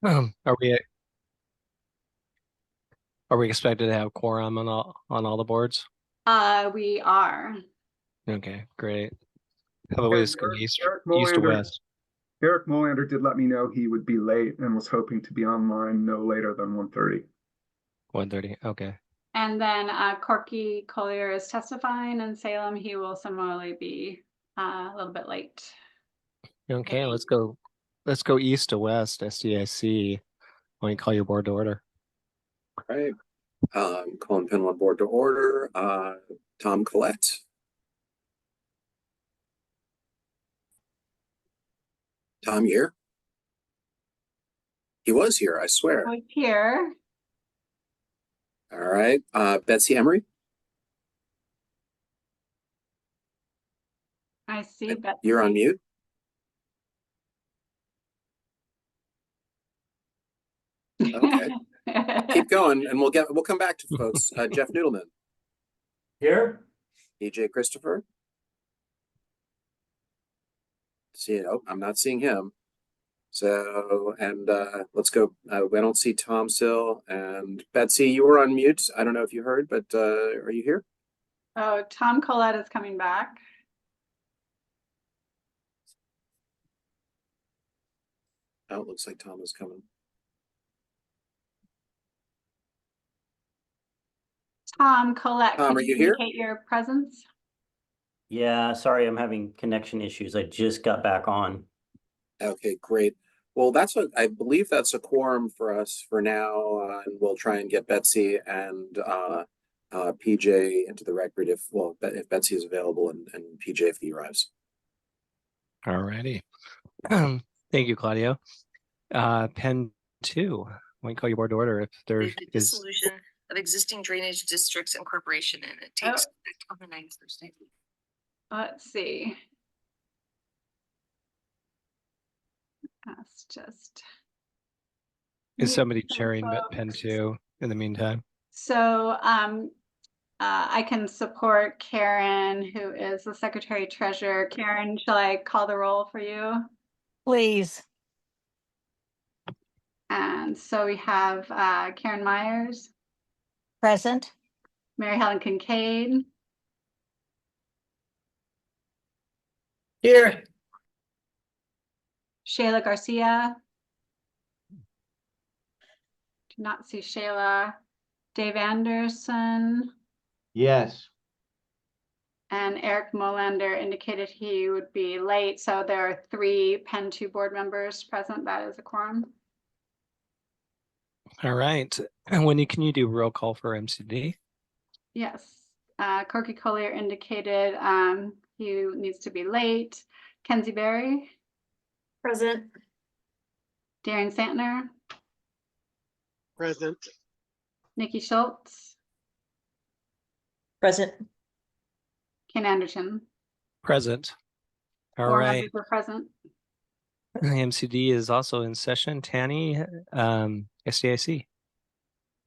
Are we expected to have quorum on all the boards? We are. Okay, great. How about we And just go Eric east to Molander, west? Eric Molander did let me know he would be late and was hoping to be online no later than 1:30. 1:30. Okay. And then Corky Collier is testifying in Salem. He will similarly be a little bit late. Okay, let's go. Let's go east to west. SDIC. Why don't you call your board to order? All right. Calling panel on board to order. Tom Collette. Tom, you here? He was here, I swear. Right here. All right. Betsy Emery. I see Betsy. You're on mute. Okay. Keep going, and we'll come back to folks. Jeff Noodleman. Here. EJ Christopher. See, oh, I'm not seeing him. So, and let's go. I don't see Tom still. And Betsy, you were on mute. I don't know if you heard, but are you here? Oh, Tom Collette is coming back. Oh, it looks like Tom is coming. Tom Collette, Tom, are can you you here? indicate your presence? Yeah, sorry, I'm having connection issues. I just got back on. Okay, great. Well, I believe that's a quorum for us for now, and we'll try and get Betsy and PJ into the record if Betsy is available and PJ if he arrives. All righty. Thank you, Claudio. Pen 2. Why don't you call your board to order if there The is dissolution of existing drainage districts and corporation, and it takes effect on the 9th Thursday. Let's see. That's just. is somebody chairing Pen 2 in the meantime? So I can support Karen, who is the Secretary Treasurer. Karen, shall I call the roll for you? Please. And so we have Karen Myers, Present. Mary Helen Kincaid, Here. Shayla Garcia. Do not see Shayla. Dave Anderson. Yes. And Eric Molander indicated he would be late. So there are 3 Pen 2 board members present. That is a quorum. All right. And Wendy, can you do roll call for MCD? Yes. Corky Collier indicated he needs to be late. Kenzie Berry. Present. Darren Santner. Present. Nikki Schultz. Present. Ken Anderson. Present. All 4 right. members were present. MCD is also in session. Tanny, SDIC.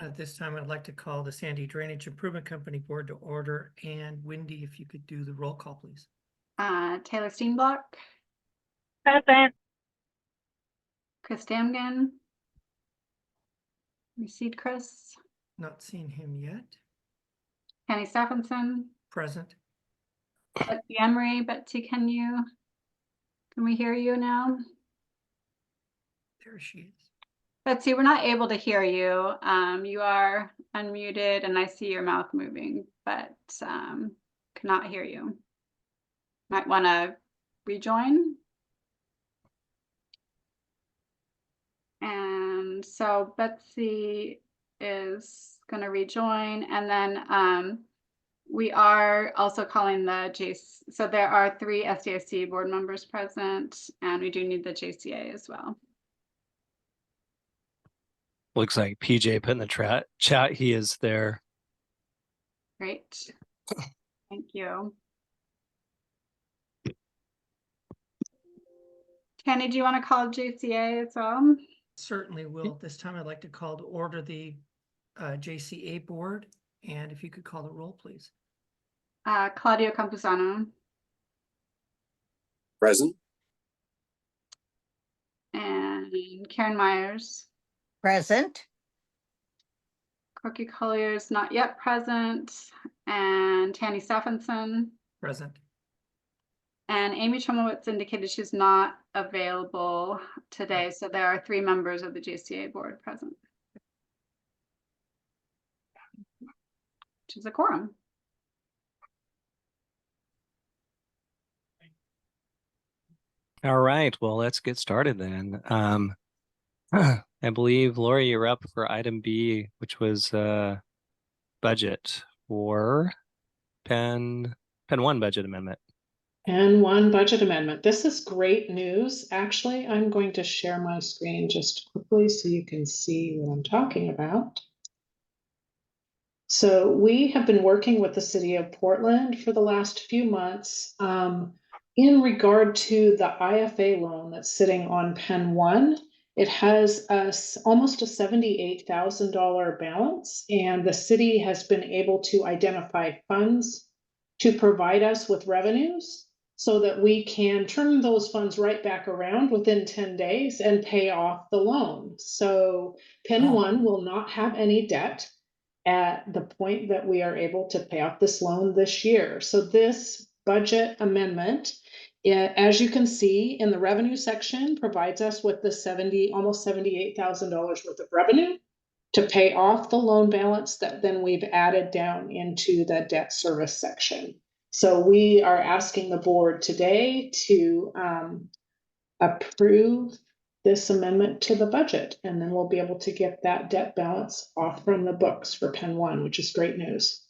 At this time, I'd like to call the Sandy Drainage Improvement Company Board to order. And Wendy, if you could do the roll call, please. Taylor Steenblock. Present. Chris Damgan. Recede Chris. Not seeing him yet. Kenny Stephenson. Present. Betsy Emery. Betsy, can we hear you now? There she is. Betsy, we're not able to hear you. You are unmuted and I see your mouth moving, but cannot hear you. Might want to rejoin. And so Betsy is going to rejoin, and then we are also calling the JC. So there are 3 SDIC board members present, and we do need the JCA as well. Looks like PJ put in the chat. He is there. Great. Thank you. Kenny, do you want to call JCA as well? Certainly will. This time I'd like to call to order the JCA board. And if you could call the roll, please. Claudio Campuzano. Present. And Karen Myers, Present. Corky Collier's not yet present, and Tanny Stephenson. Present. And Amy Chumowitz indicated she's not available today, so there are 3 members of the JCA board present. Which is a quorum. All right, well, let's get started then. I believe, Lori, you're up for item B, which was budget for Pen 1 budget amendment. And one budget amendment. This is great news. Actually, I'm going to share my screen just quickly so you can see what I'm talking about. So we have been working with the city of Portland for the last few months in regard to the IFA loan that's sitting on Pen 1. It has almost a $78,000 balance, and the city has been able to identify funds to provide us with revenues so that we can turn those funds right back around within 10 days and pay off the loan. So Pen 1 will not have any debt at the point that we are able to pay off this loan this year. So this budget amendment, as you can see in the revenue section, provides us with the almost $78,000 worth of revenue to pay off the loan balance that then we've added down into the debt service section. So we are asking the board today to approve this amendment to the budget, and then we'll be able to get that debt balance off from the books for Pen 1, which is great news.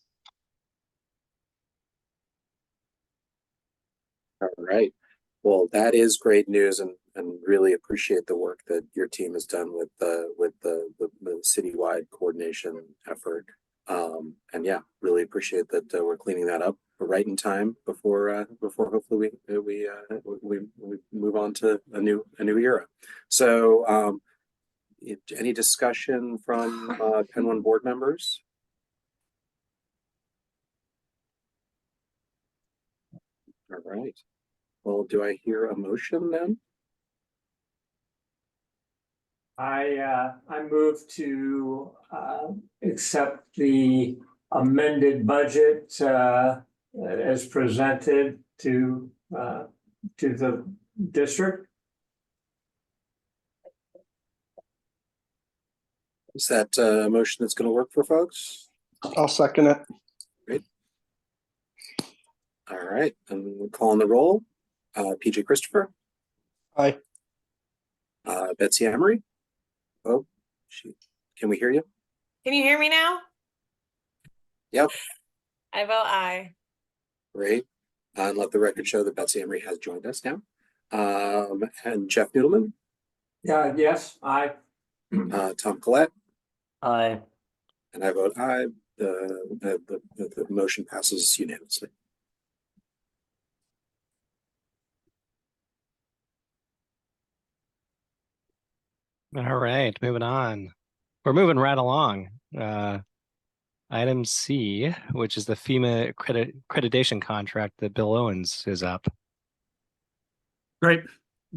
All right. Well, that is great news, and really appreciate the work that your team has done with the citywide coordination effort. And yeah, really appreciate that we're cleaning that up right in time before hopefully we move on to a new era. So any discussion from Pen 1 board members? All right. Well, do I hear a motion then? I move to accept the amended budget as presented to the district. Is that a motion that's going to work for folks? I'll second it. Great. All right, and we're calling the roll. PJ Christopher. Aye. Betsy Emery. Oh, can we hear you? Can you hear me now? Yep. I vote aye. Great. And let the record show that Betsy Emery has joined us now. And Jeff Noodleman. Yeah. Yes. Aye. Tom Collette. Aye. And I vote aye. The motion passes unanimously. All right, moving on. We're moving right along. Item C, which is the FEMA accreditation contract that Bill Owens is up. Great.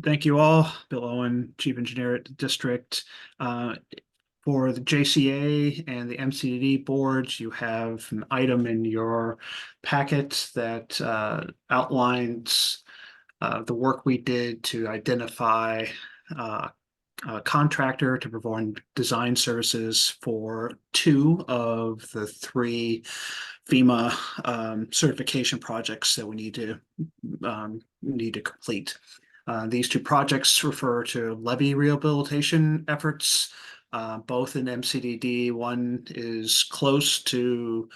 Thank you all. Bill Owen, Chief Engineer at the district. For the JCA and the MCDD boards, you have an item in your packet that outlines the work we did to identify a contractor to perform design services for 2 of the 3 FEMA certification projects that we need to complete. These 2 projects refer to levee rehabilitation efforts, both in MCDD. One is close to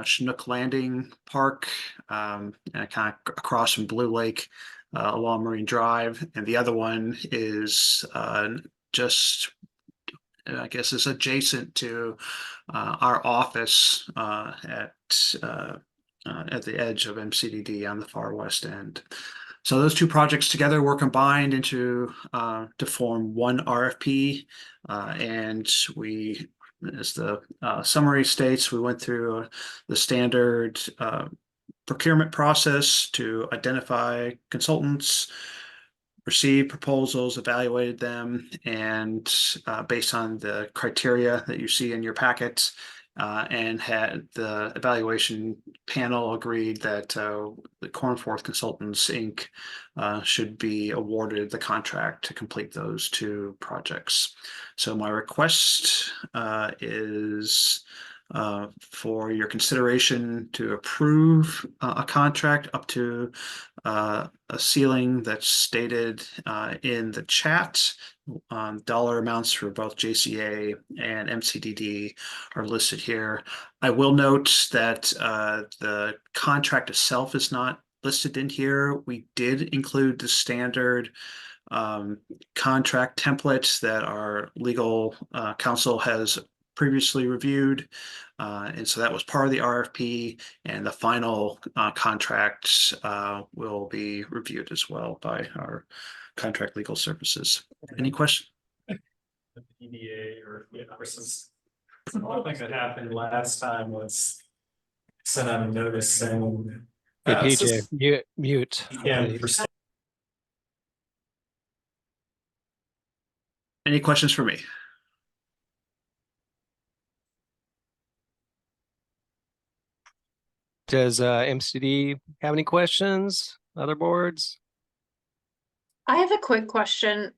Chinook Landing Park, and kind of across from Blue Lake along Marine Drive, and the other one is just, I guess, is adjacent to our office at the edge of MCDD on the far west end. So those 2 projects together were combined into to form one RFP, and we, as the summary states, we went through the standard procurement process to identify consultants, received proposals, evaluated them, and based on the criteria that you see in your packets, and had the evaluation panel agreed that the Cornforth Consultants Inc. Should be awarded the contract to complete those two projects. So my request is for your consideration to approve a contract up to a ceiling that's stated in the chat. Dollar amounts for both JCA and MCDD are listed here. I will note that the contract itself is not listed in here. We did include the standard contract templates that our legal counsel has previously reviewed. And so that was part of the RFP, and the final contract will be reviewed as well by our contract legal services. Any question? EDA or one thing that happened last time was sent out a notice saying. Hey, PJ, mute. Yeah. Please. Any questions for me? Does MCD have any questions? Other boards? I have a quick question.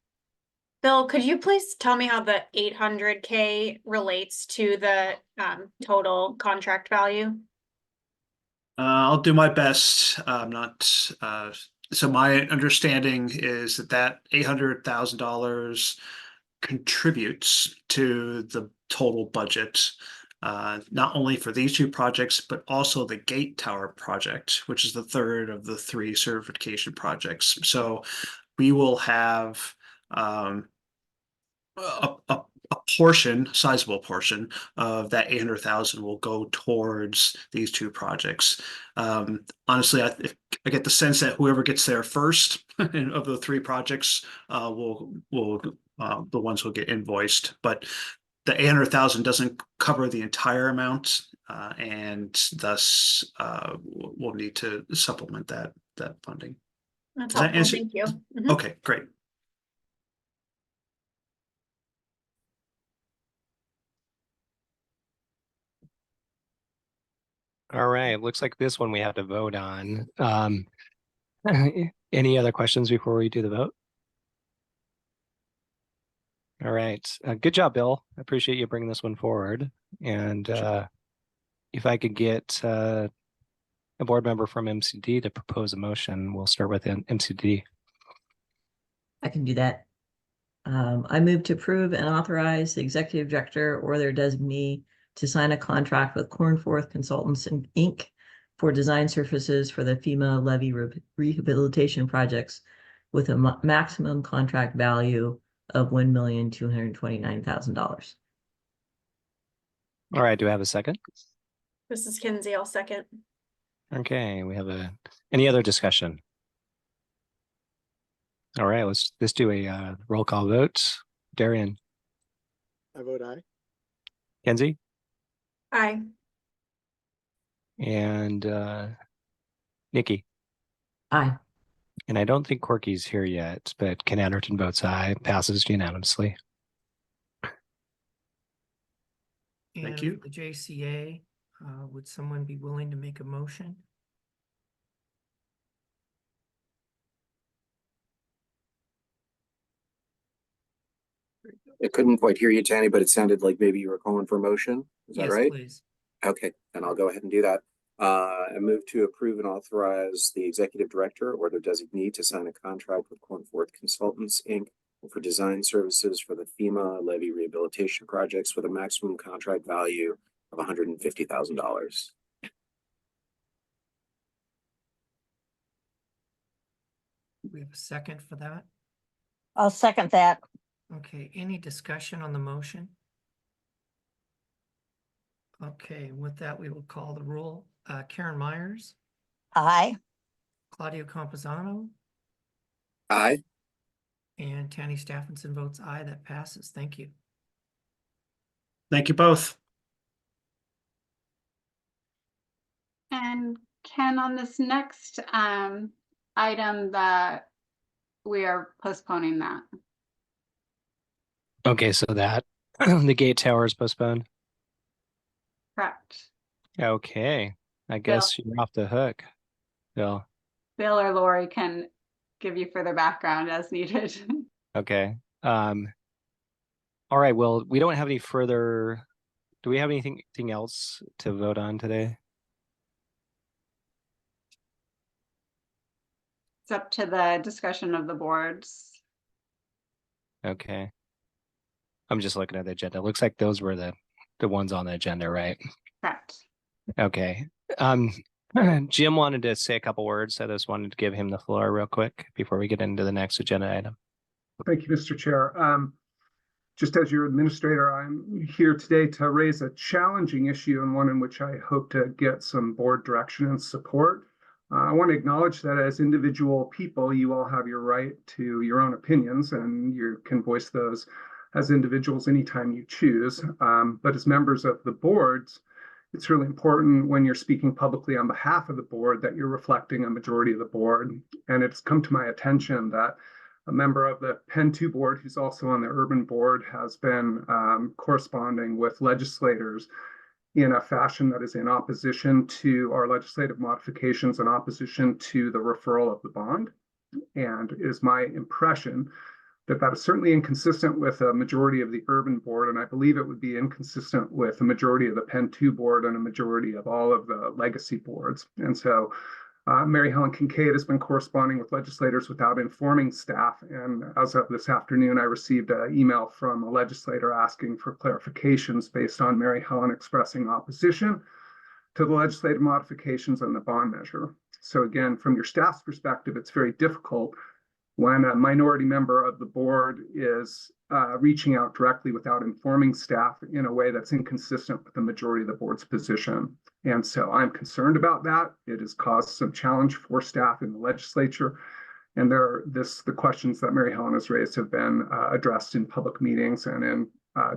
Bill, could you please tell me how the 800K relates to the total contract value? I'll do my best. I'm not. So my understanding is that $800,000 contributes to the total budget, not only for these two projects, but also the Gate Tower project, which is the third of the three certification projects. So we will have a portion, sizable portion of that 800,000 will go towards these two projects. Honestly, I get the sense that whoever gets there first of the three projects will the ones will get invoiced, but the 800,000 doesn't cover the entire amount, and thus we'll need to supplement that funding. That's Does that helpful. answer? Thank you. Mhm. Okay, great. All right, looks like this one we have to vote on. Any other questions before we do the vote? All right, good job, Bill. I appreciate you bringing this one forward. And if I could get a board member from MCD to propose a motion, we'll start with MCD. I can do that. I move to approve and authorize the executive director or their designee to sign a contract with Cornforth Consultants Inc. for design services for the FEMA levee rehabilitation projects with a maximum contract value of $1,229,000. All right, do I have a second? This is Kinsey. I'll second. Okay, we have any other discussion? All right, let's do a roll call vote. Darian. I vote aye. Kenzie. Aye. And Nikki. Aye. And I don't think Corky's here yet, but Ken Anderton votes aye. Passes unanimously. Thank you. For the JCA, would someone be willing to make a motion? I couldn't quite hear you, Tanny, but it sounded like maybe you were calling for a motion. Is that Yes, right? please. Okay, then I'll go ahead and do that. I move to approve and authorize the executive director or their designee to sign a contract with Cornforth Consultants Inc. for design services for the FEMA levee rehabilitation projects with a maximum contract value of $150,000. We have a second for that. I'll second that. Okay, any discussion on the motion? Okay, with that, we will call the roll. Karen Myers, Aye. Claudio Campuzano, Aye. and Tanny Stephenson votes aye. That passes. Thank you. Thank you both. And Ken, on this next item, the we are postponing that. Okay, so that the gate tower is postponed. Correct. Okay, I guess you're off the hook, Bill. Bill or Lori can give you further background as needed. Okay. All right. Well, we don't have any further. Do we have anything else to vote on today? It's up to the discussion of the boards. Okay. I'm just looking at the agenda. Looks like those were the ones on the agenda, right? Correct. Okay. Jim wanted to say a couple words. I just wanted to give him the floor real quick before we get into the next agenda item. Thank you, Mr. Chair. Just as your administrator, I'm here today to raise a challenging issue and one in which I hope to get some board direction and support. I want to acknowledge that as individual people, you all have your right to your own opinions, and you can voice those as individuals anytime you choose. But as members of the boards, it's really important when you're speaking publicly on behalf of the board that you're reflecting a majority of the board. And it's come to my attention that a member of the Penn 2 board, who's also on the urban board, has been corresponding with legislators in a fashion that is in opposition to our legislative modifications and opposition to the referral of the bond. And it is my impression that that is certainly inconsistent with a majority of the urban board, and I believe it would be inconsistent with a majority of the Penn 2 board and a majority of all of the legacy boards. And so Mary Helen Kincaid has been corresponding with legislators without informing staff. And as of this afternoon, I received an email from a legislator asking for clarifications based on Mary Helen expressing opposition to the legislative modifications and the bond measure. So again, from your staff's perspective, it's very difficult when a minority member of the board is reaching out directly without informing staff in a way that's inconsistent with the majority of the board's position. And so I'm concerned about that. It has caused some challenge for staff in the legislature. And the questions that Mary Helen has raised have been addressed in public meetings and in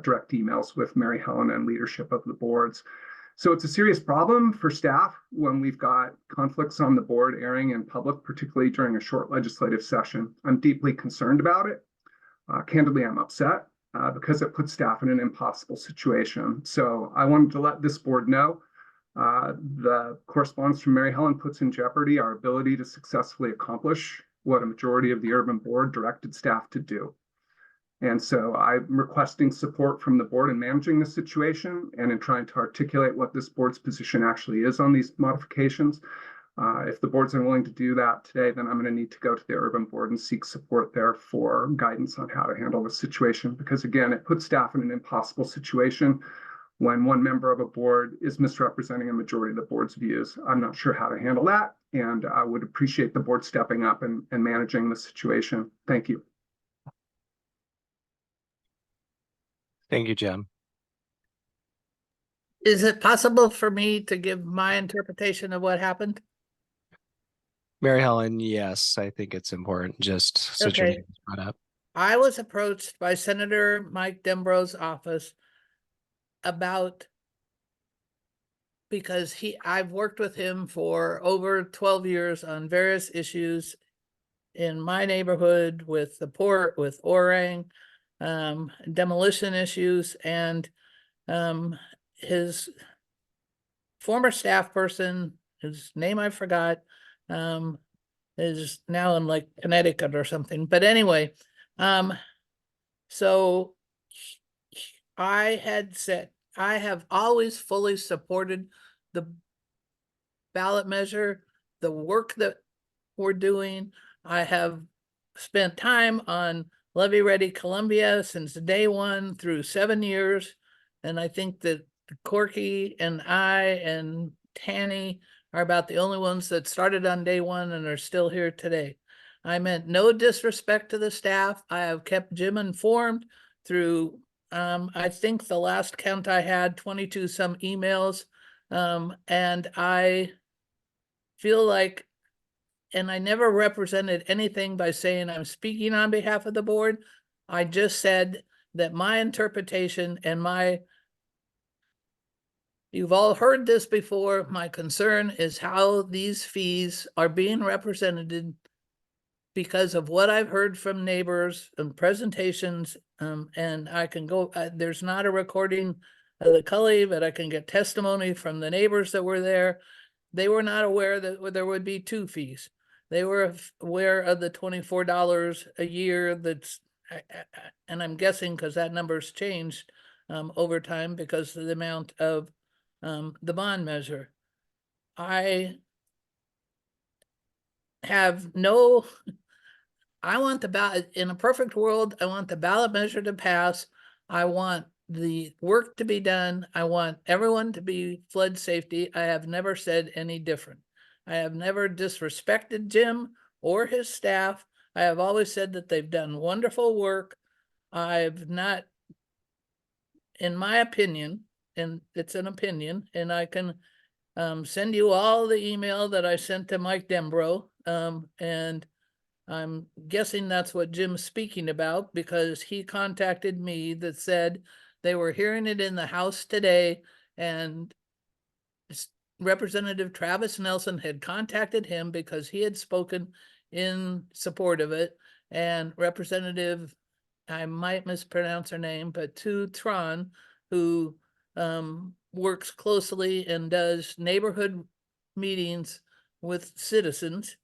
direct emails with Mary Helen and leadership of the boards. So it's a serious problem for staff when we've got conflicts on the board airing in public, particularly during a short legislative session. I'm deeply concerned about it. Candidly, I'm upset because it puts staff in an impossible situation. So I wanted to let this board know the correspondence from Mary Helen puts in jeopardy our ability to successfully accomplish what a majority of the urban board directed staff to do. And so I'm requesting support from the board in managing the situation and in trying to articulate what this board's position actually is on these modifications. If the board's unwilling to do that today, then I'm going to need to go to the urban board and seek support there for guidance on how to handle the situation. Because again, it puts staff in an impossible situation when one member of a board is misrepresenting a majority of the board's views. I'm not sure how to handle that, and I would appreciate the board stepping up and managing the situation. Thank you. Thank you, Jim. Is it possible for me to give my interpretation of what happened? Mary Helen, yes, I think it's important just since your Okay. name was brought up. I was approached by Senator Mike Dembro's office because I've worked with him for over 12 years on various issues in my neighborhood with the port, with Orang, demolition issues, and his former staff person, whose name I forgot, is now in like Connecticut or something. But anyway, so I had said, I have always fully supported the ballot measure, the work that we're doing. I have spent time on Levy Ready Columbia since day one through 7 years. And I think that Corky and I and Tanny are about the only ones that started on day one and are still here today. I meant no disrespect to the staff. I have kept Jim informed through, I think the last count I had 22 some emails. And I feel like, and I never represented anything by saying I'm speaking on behalf of the board. I just said that my interpretation and you've all heard this before, my concern is how these fees are being represented because of what I've heard from neighbors and presentations, and I can go, there's not a recording of the Cully, but I can get testimony from the neighbors that were there. They were not aware that there would be 2 fees. They were aware of the $24 a year that's, and I'm guessing because that number's changed over time because of the amount of the bond measure. I have no, I want the ballot, in a perfect world, I want the ballot measure to pass. I want the work to be done. I want everyone to be flood safety. I have never said any different. I have never disrespected Jim or his staff. I have always said that they've done wonderful work. I've not, in my opinion, and it's an opinion, and I can send you all the email that I sent to Mike Dembro, and I'm guessing that's what Jim's speaking about, because he contacted me that said they were hearing it in the House today, and Representative Travis Nelson had contacted him because he had spoken in support of it, and Representative, I might mispronounce her name, but Tu Tron, who works closely and does neighborhood meetings with citizens,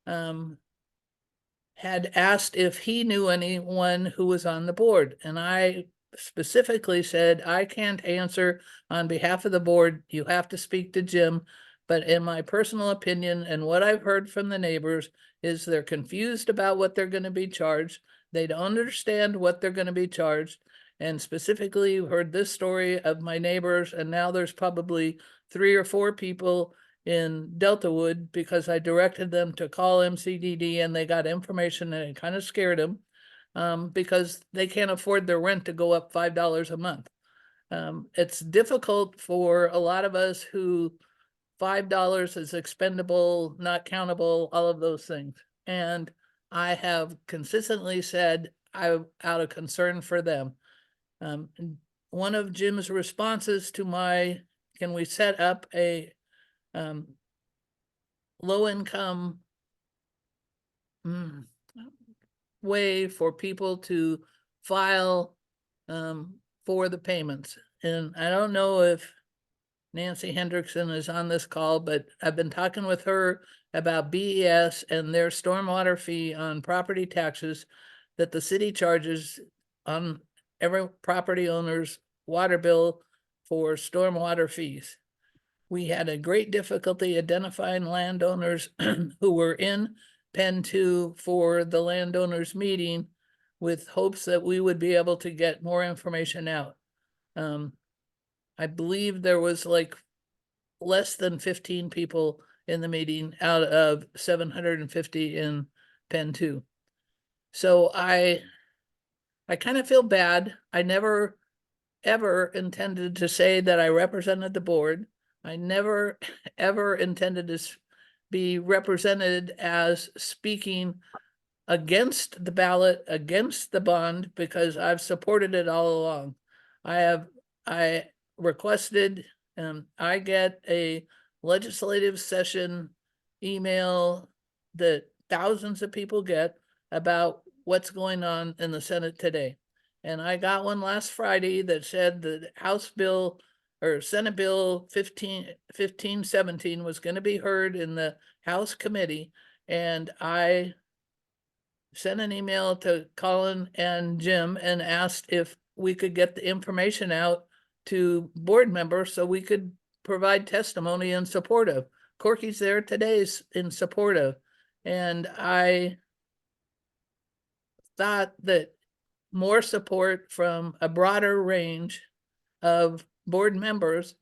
had asked if he knew anyone who was on the board. And I specifically said, I can't answer on behalf of the board. You have to speak to Jim. But in my personal opinion, and what I've heard from the neighbors, is they're confused about what they're going to be charged. They don't understand what they're going to be charged. And specifically, you heard this story of my neighbors, and now there's probably 3 or 4 people in Deltawood because I directed them to call MCDD, and they got information, and it kind of scared them because they can't afford their rent to go up $5 a month. It's difficult for a lot of us who $5 is expendable, not countable, all of those things. And I have consistently said, out of concern for them. One of Jim's responses to my, can we set up a low income way for people to file for the payments? And I don't know if Nancy Hendrickson is on this call, but I've been talking with her about BES and their stormwater fee on property taxes that the city charges on every property owner's water bill for stormwater fees. We had a great difficulty identifying landowners who were in Pen 2 for the landowners meeting with hopes that we would be able to get more information out. I believe there was like less than 15 people in the meeting out of 750 in Pen 2. So I kind of feel bad. I never, ever intended to say that I represented the board. I never, ever intended to be represented as speaking against the ballot, against the bond, because I've supported it all along. I requested, I get a legislative session email that thousands of people get about what's going on in the Senate today. And I got one last Friday that said that House Bill or Senate Bill 1517 was going to be heard in the House committee. And I sent an email to Colin and Jim and asked if we could get the information out to board members so we could provide testimony in support of. Corky's there today in support of. And I thought that more support from a broader range of board members,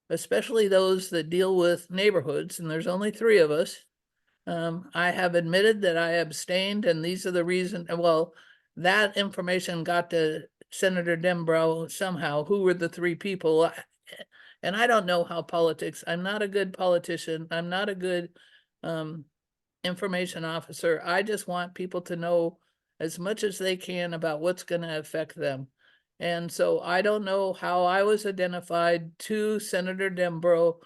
especially those that deal with neighborhoods, and there's only 3 of us. I have admitted that I abstained, and these are the reasons. Well, that information got to Senator Dembro somehow, who were the 3 people. And I don't know how politics, I'm not a good politician. I'm not a good information officer. I just want people to know as much as they can about what's going to affect them. And so I don't know how I was identified to Senator Dembro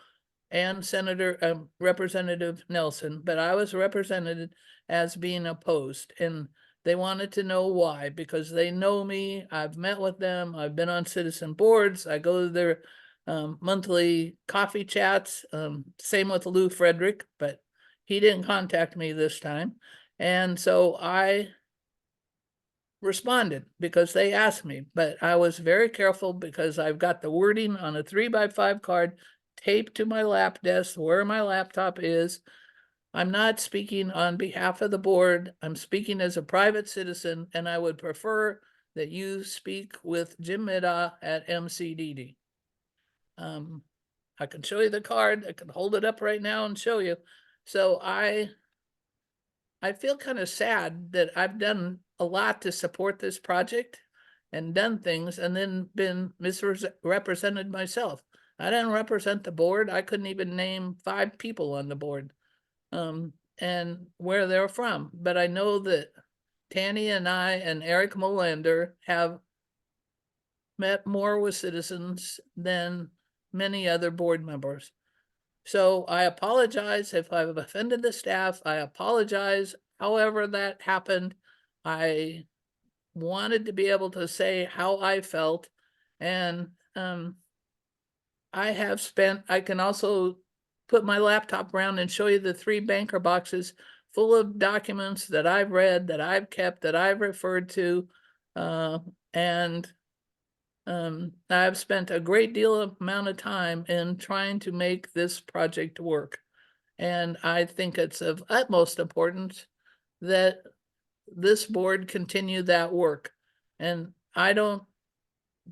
and Representative Nelson, but I was represented as being opposed. And they wanted to know why, because they know me. I've met with them. I've been on citizen boards. I go to their monthly coffee chats. Same with Lou Frederick, but he didn't contact me this time. And so I responded because they asked me, but I was very careful because I've got the wording on a 3x5 card taped to my lap desk where my laptop is. I'm not speaking on behalf of the board. I'm speaking as a private citizen, and I would prefer that you speak with Jim Middaugh at MCDD. I can show you the card. I can hold it up right now and show you. So I feel kind of sad that I've done a lot to support this project and done things and then been misrepresented myself. I didn't represent the board. I couldn't even name 5 people on the board. And where they're from. But I know that Tanny and I and Eric Molander have met more with citizens than many other board members. So I apologize if I've offended the staff. I apologize however that happened. I wanted to be able to say how I felt. And I can also put my laptop around and show you the 3 banker boxes full of documents that I've read, that I've kept, that I've referred to. And I've spent a great deal of amount of time in trying to make this project work. And I think it's of utmost importance that this board continue that work. And I don't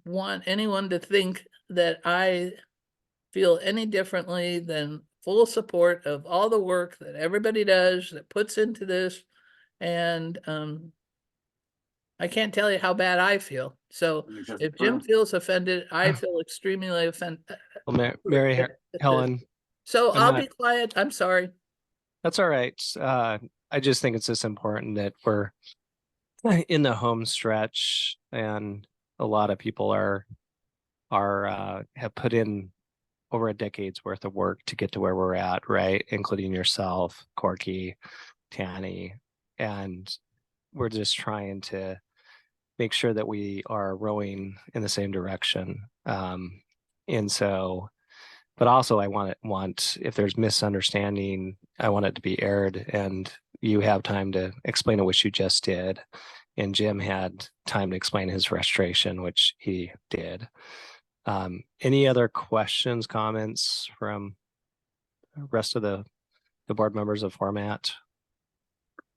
want anyone to think that I feel any differently than full support of all the work that everybody does that puts into this. And I can't tell you how bad I feel. So if Jim feels offended, I feel extremely offended. Well, Mary Helen. So I'll not- be quiet. I'm sorry. That's all right. I just think it's just important that we're in the home stretch, and a lot of people have put in over a decade's worth of work to get to where we're at, right? Including yourself, Corky, Tanny, and we're just trying to make sure that we are rowing in the same direction. And so, but also I want if there's misunderstanding, I want it to be aired, and you have time to explain it, which you just did. And Jim had time to explain his frustration, which he did. Any other questions, comments from the rest of the board members of format?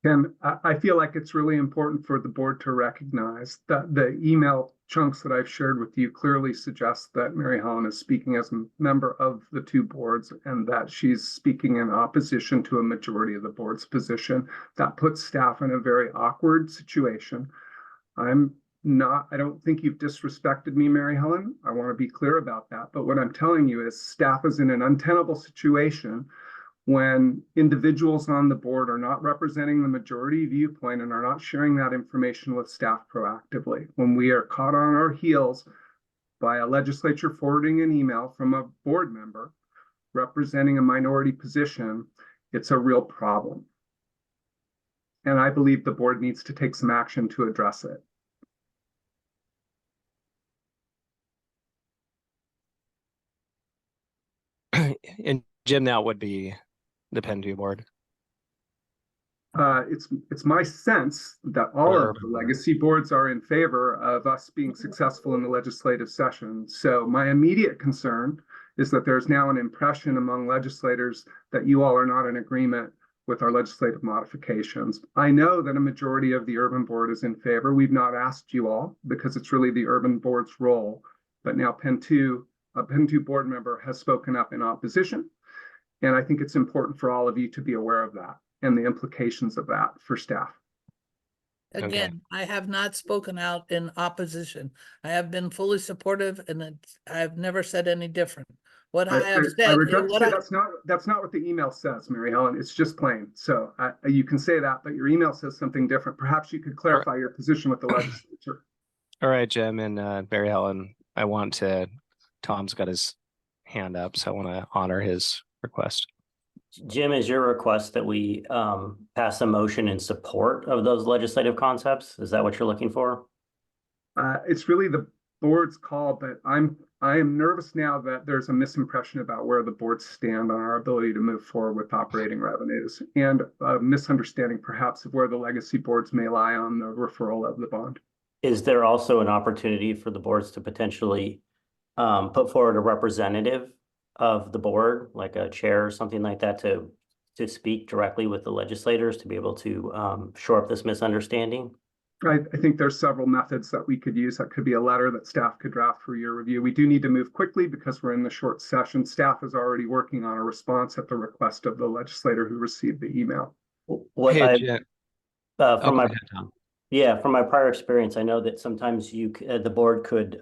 Ken, I feel like it's really important for the board to recognize that the email chunks that I've shared with you clearly suggest that Mary Helen is speaking as a member of the 2 boards, and that she's speaking in opposition to a majority of the board's position. That puts staff in a very awkward situation. I don't think you've disrespected me, Mary Helen. I want to be clear about that. But what I'm telling you is staff is in an untenable situation when individuals on the board are not representing the majority viewpoint and are not sharing that information with staff proactively. When we are caught on our heels by a legislature forwarding an email from a board member representing a minority position, it's a real problem. And I believe the board needs to take some action to address it. And Jim, that would be the Penn 2 board. It's my sense that all of the legacy boards are in favor of us being successful in the legislative session. So my immediate concern is that there's now an impression among legislators that you all are not in agreement with our legislative modifications. I know that a majority of the urban board is in favor. We've not asked you all because it's really the urban board's role, but now a Penn 2 board member has spoken up in opposition. And I think it's important for all of you to be aware of that and the implications of that for staff. Again, I have not spoken out in opposition. I have been fully supportive, and I've never said any different. What I have said, I regret to say that's not what the email says, Mary Helen. It's just plain. So you can say that, but your email says something different. Perhaps you could clarify your position with the legislature. All right, Jim and Mary Helen, Tom's got his hand up, so I want to honor his request. Jim, is your request that we pass a motion in support of those legislative concepts? Is that what you're looking for? It's really the board's call, but I am nervous now that there's a misimpression about where the boards stand on our ability to move forward with operating revenues, and a misunderstanding perhaps of where the legacy boards may lie on the referral of the bond. Is there also an opportunity for the boards to potentially put forward a representative of the board, like a chair or something like that, to speak directly with the legislators to be able to shore up this misunderstanding? I think there's several methods that we could use. That could be a letter that staff could draft for your review. We do need to move quickly because we're in the short session. Staff is already working on a response at the request of the legislator who received the email. What Hey, I Jim. from go my ahead, Tom. Yeah, from my prior experience, I know that sometimes the board could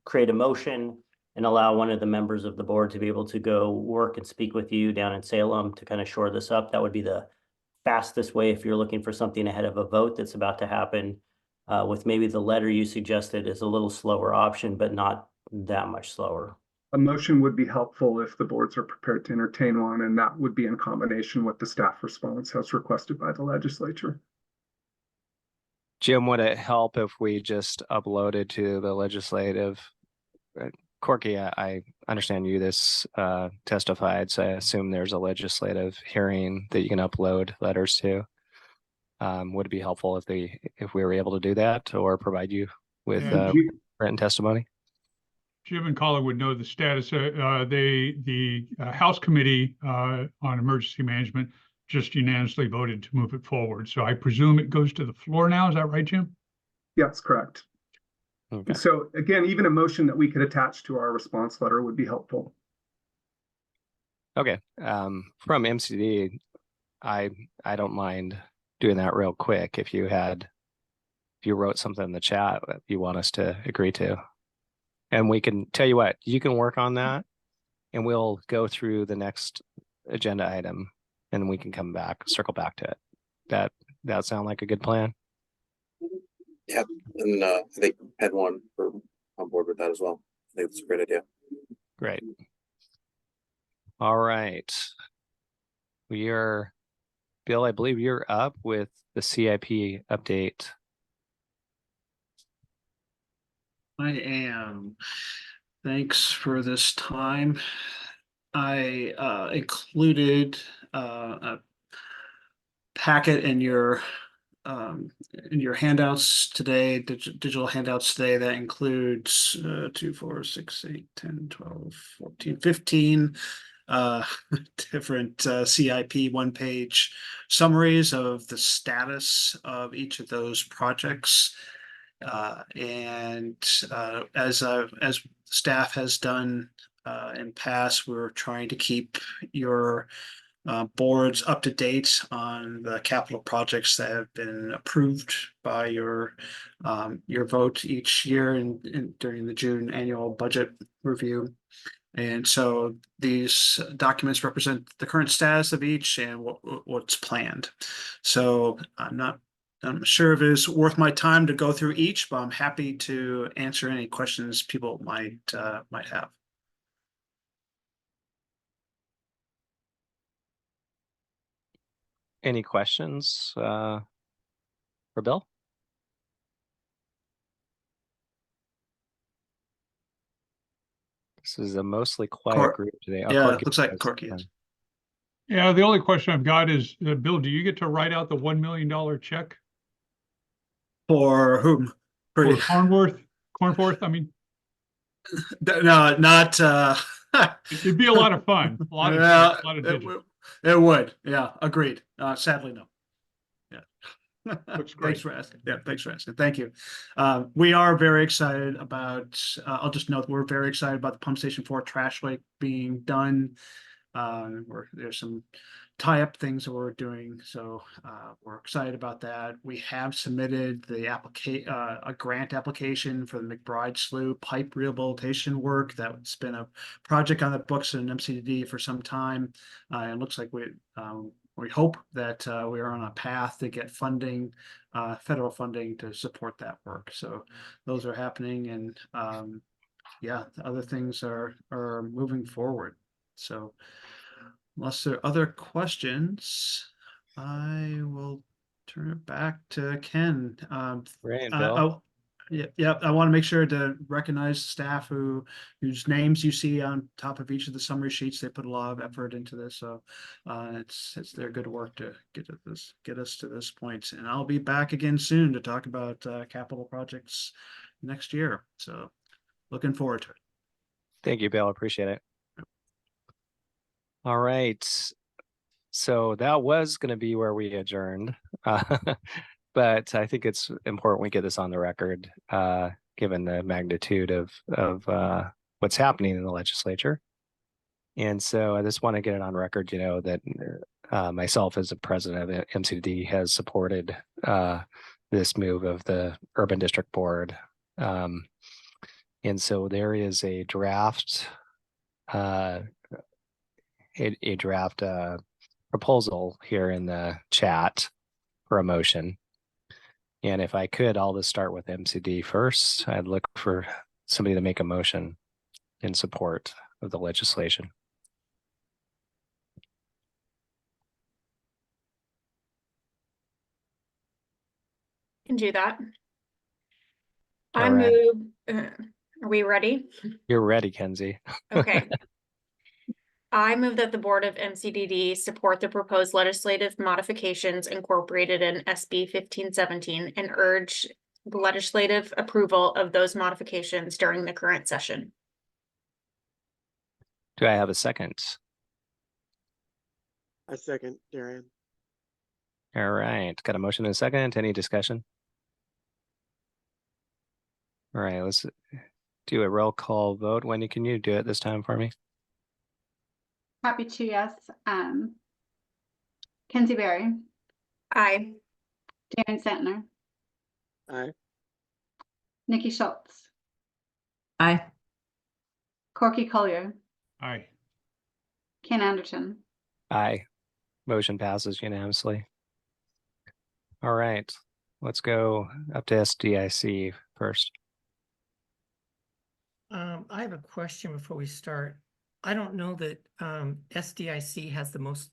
create a motion and allow one of the members of the board to be able to go work and speak with you down in Salem to kind of shore this up. That would be the fastest way if you're looking for something ahead of a vote that's about to happen. With maybe the letter you suggested is a little slower option, but not that much slower. A motion would be helpful if the boards are prepared to entertain one, and that would be in combination with the staff response as requested by the legislature. Jim, would it help if we just uploaded to the legislative? Corky, I understand you this testified, so I assume there's a legislative hearing that you can upload letters to. Would it be helpful if we were able to do that or provide you with written testimony? Jim and Colin would know the status. The House Committee on Emergency Management just unanimously voted to move it forward. So I presume it goes to the floor now. Is that right, Jim? Yes, correct. Okay. So again, even a motion that we could attach to our response letter would be helpful. Okay. From MCD, I don't mind doing that real quick if you wrote something in the chat that you want us to agree to. And we can tell you what, you can work on that and we'll go through the next agenda item and we can circle back to it. That sound like a good plan? Yeah, and I think Ed one are on board with that as well. I think it's a great idea. Great. All right. Bill, I believe you're up with the CIP update. I am. Thanks for this time. I included a packet in your handouts today, digital handouts today, that includes 2, 4, 6, 8, 10, 12, 14, 15 different CIP one-page summaries of the status of each of those projects. And as staff has done in past, we're trying to keep your boards up to date on the capital projects that have been approved by your vote each year and during the June annual budget review. And so these documents represent the current status of each and what's planned. So I'm sure if it's worth my time to go through each, but I'm happy to answer any questions people might have. Any questions for Bill? This is a mostly quiet group today. Yeah, Corky, it looks like Corky is. Yeah, the only question I've got is, Bill, do you get to write out the $1 million check? For whom? For Cornforth, I mean. No, not. It'd be a lot of fun. A lot of digits. It would. Yeah, agreed. Sadly, no. Yeah. Looks great. Thanks for asking. Yeah, thanks for asking. Thank you. We are very excited about, I'll just note, we're very excited about the Pump Station 4 trash lake being done. There's some tie-up things that we're doing, so we're excited about that. We have submitted the a grant application for the McBride Slough pipe rehabilitation work. That's been a project on the books in MCD for some time. It looks like we hope that we are on a path to get funding, federal funding to support that work. So those are happening, and yeah, other things are moving forward. So unless there are other questions, I will turn it back to Ken. Great, Bill. Yeah, I want to make sure to recognize staff whose names you see on top of each of the summary sheets. They put a lot of effort into this, so it's their good work to get us to this point. And I'll be back again soon to talk about capital projects next year. So looking forward to it. Thank you, Bill. Appreciate it. All right. So that was going to be where we adjourned. But I think it's important we get this on the record, given the magnitude of what's happening in the legislature. And so I just want to get it on record, that myself as the president of MCD has supported this move of the Urban District Board. And so there is a draft, a draft proposal here in the chat for a motion. And if I could, I'll just start with MCD first. I'd look for somebody to make a motion in support of the legislation. Can do that. All I right. move, are we ready? You're ready, Kenzie. Okay. I move that the Board of MCDD support the proposed legislative modifications incorporated in SB 1517 and urge legislative approval of those modifications during the current session. Do I have a second? I second, Darian. All right. Got a motion and a second. Any discussion? All right. Let's do a roll call vote. Wendy, can you do it this time for me? Happy to, yes. Kenzie Berry, Aye. Darian Santner, Aye. Nikki Schultz, Aye. Corky Collier, Aye. Ken Anderson. Aye. Motion passes unanimously. All right. Let's go up to SDIC first. I have a question before we start. I don't know that SDIC has the most,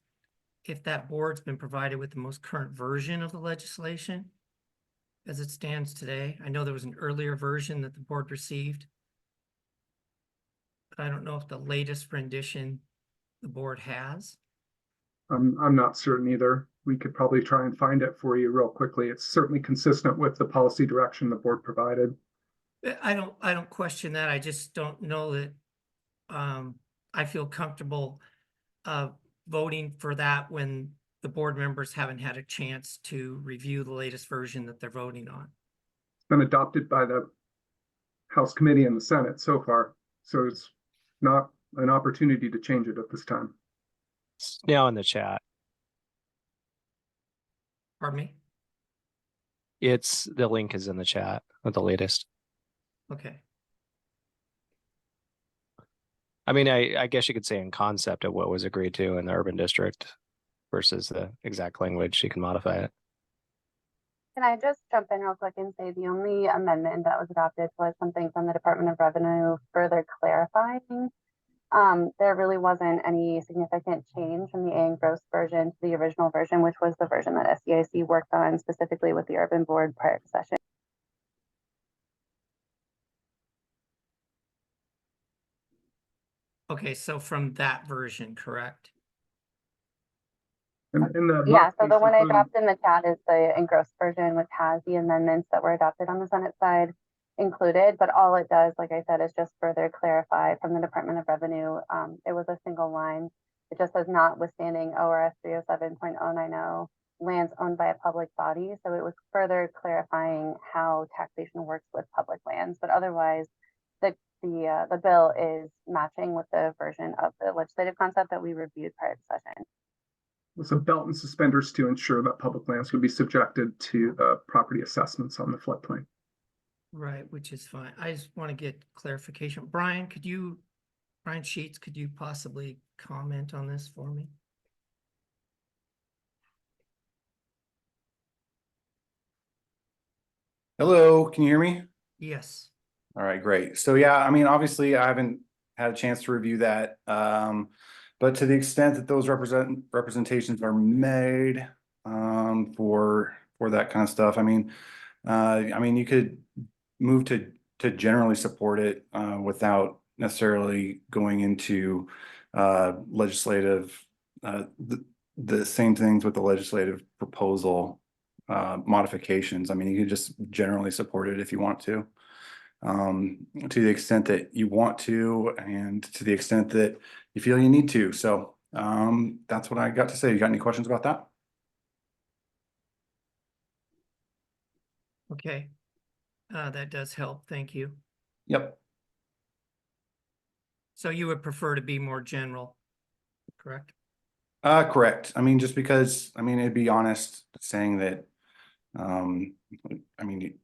if that board's been provided with the most current version of the legislation as it stands today. I know there was an earlier version that the board received, but I don't know if the latest rendition the board has. I'm not certain either. We could probably try and find it for you real quickly. It's certainly consistent with the policy direction the board provided. I don't question that. I just don't know that I feel comfortable voting for that when the board members haven't had a chance to review the latest version that they're voting on. It's been adopted by the House Committee and the Senate so far, so it's not an opportunity to change it at this time. It's now in the chat. Pardon me? The link is in the chat with the latest. Okay. I mean, I guess you could say in concept of what was agreed to in the urban district versus the exact language, you can modify it. Can I just jump in real quick and say the only amendment that was adopted was something from the Department of Revenue further clarifying. There really wasn't any significant change from the A and gross version to the original version, which was the version that SDIC worked on specifically with the urban board prior to session. Okay, so from that version, correct? Yeah, so the one I dropped in the chat is the engrossed version, which has the amendments that were adopted on the Senate side included, but all it does, like I said, is just further clarify from the Department of Revenue. It was a single line. It just says notwithstanding ORS 307.090 lands owned by a public body. So it was further clarifying how taxation works with public lands, but otherwise the bill is matching with the version of the legislative concept that we reviewed prior to session. It's a belt and suspenders to ensure that public lands would be subjected to property assessments on the floodplain. Right, which is fine. I just want to get clarification. Brian Sheets, could you possibly comment on this for me? Hello, can you hear me? Yes. All right, great. So yeah, I mean, obviously I haven't had a chance to review that. But to the extent that those representations are made for that kind of stuff, I mean, you could move to generally support it without necessarily going into legislative the same things with the legislative proposal modifications. I mean, you could just generally support it if you want to the extent that you want to, and to the extent that you feel you need to. So that's what I got to say. You got any questions about that? Okay. That does help. Thank you. Yep. So you would prefer to be more general, correct? Correct. I mean, just because, I mean, it'd be honest saying that, I mean,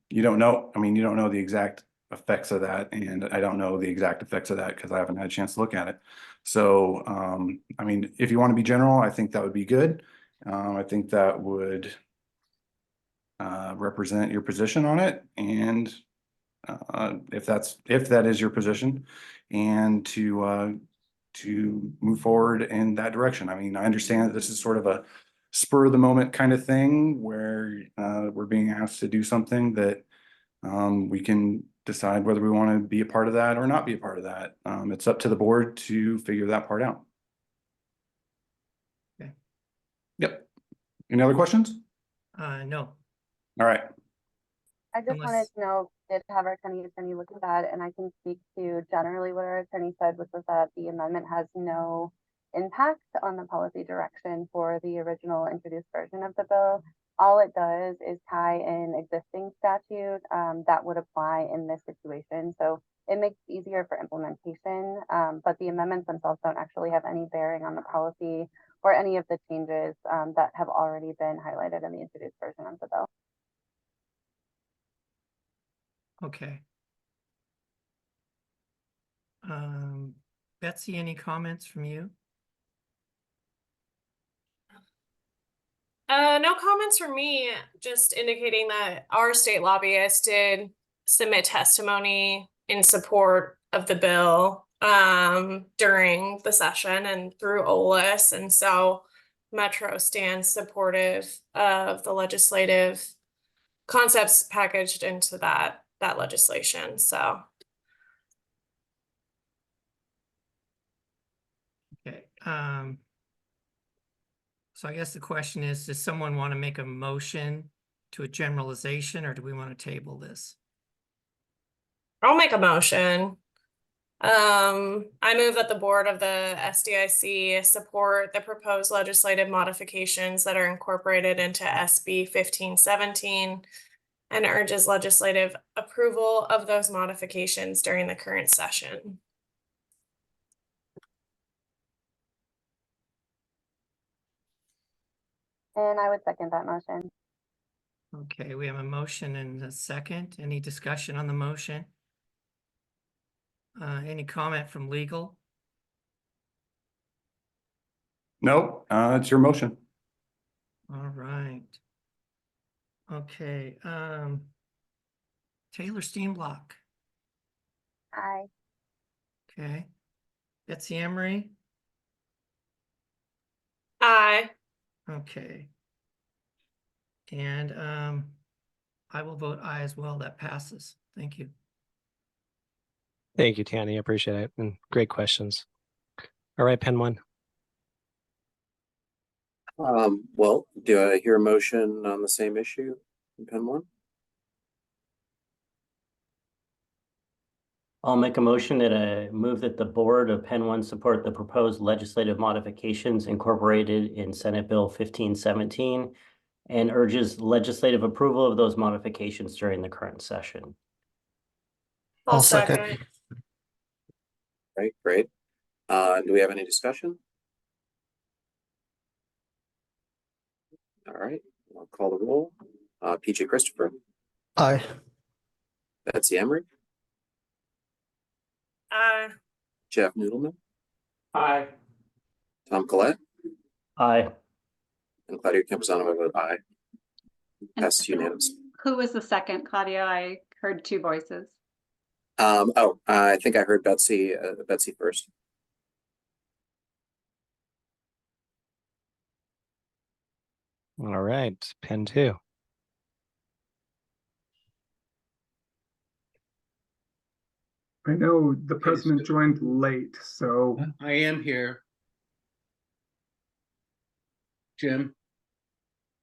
you don't know, you don't know the exact effects of that, and I don't know the exact effects of that because I haven't had a chance to look at it. So, I mean, if you want to be general, I think that would be good. I think that would represent your position on it, and if that is your position, and to move forward in that direction. I mean, I understand that this is sort of a spur of the moment kind of thing where we're being asked to do something that we can decide whether we want to be a part of that or not be a part of that. It's up to the board to figure that part out. Okay. Yep. Any other questions? No. All right. I just wanted to know, did have our county attorney look at that, and I can speak to generally what our attorney said, which was that the amendment has no impact on the policy direction for the original introduced version of the bill. All it does is tie in existing statute that would apply in this situation. So it makes it easier for implementation, but the amendments themselves don't actually have any bearing on the policy or any of the changes that have already been highlighted in the introduced version of the bill. Okay. Betsy, any comments from you? No comments from me, just indicating that our state lobbyist did submit testimony in support of the bill during the session and through OLIS. And so Metro stands supportive of the legislative concepts packaged into that legislation. So Okay. So I guess the question is, does someone want to make a motion to a generalization, or do we want to table this? I'll make a motion. I move that the board of the SDIC support the proposed legislative modifications that are incorporated into SB 1517 and urges legislative approval of those modifications during the current session. And I would second that motion. Okay, we have a motion and a second. Any discussion on the motion? Any comment from legal? Nope, it's your motion. All right. Okay, Taylor Steenblock. Aye. Okay. Betsy Emery. Aye. Okay. And I will vote aye as well. That passes. Thank you. Thank you, Tanny. I appreciate it. And great questions. All right, Pen One. Well, do I hear a motion on the same issue in Pen One? I'll make a motion that I move that the board of Pen One support the proposed legislative modifications incorporated in Senate Bill 1517 and urges legislative approval of those modifications during the current session. I'll second. Right, great. Do we have any discussion? All right, I'll call the roll. PJ Christopher. Aye. Betsy Emery. Aye. Jeff Noodleman. Aye. Tom Collette. Aye. And Claudia Camposano, I vote aye. Passes unanimous. Who was the second, Claudia? I heard two voices. I think I heard Betsy first. All right, Pen 2. I know the president joined late, so I am here. Jim.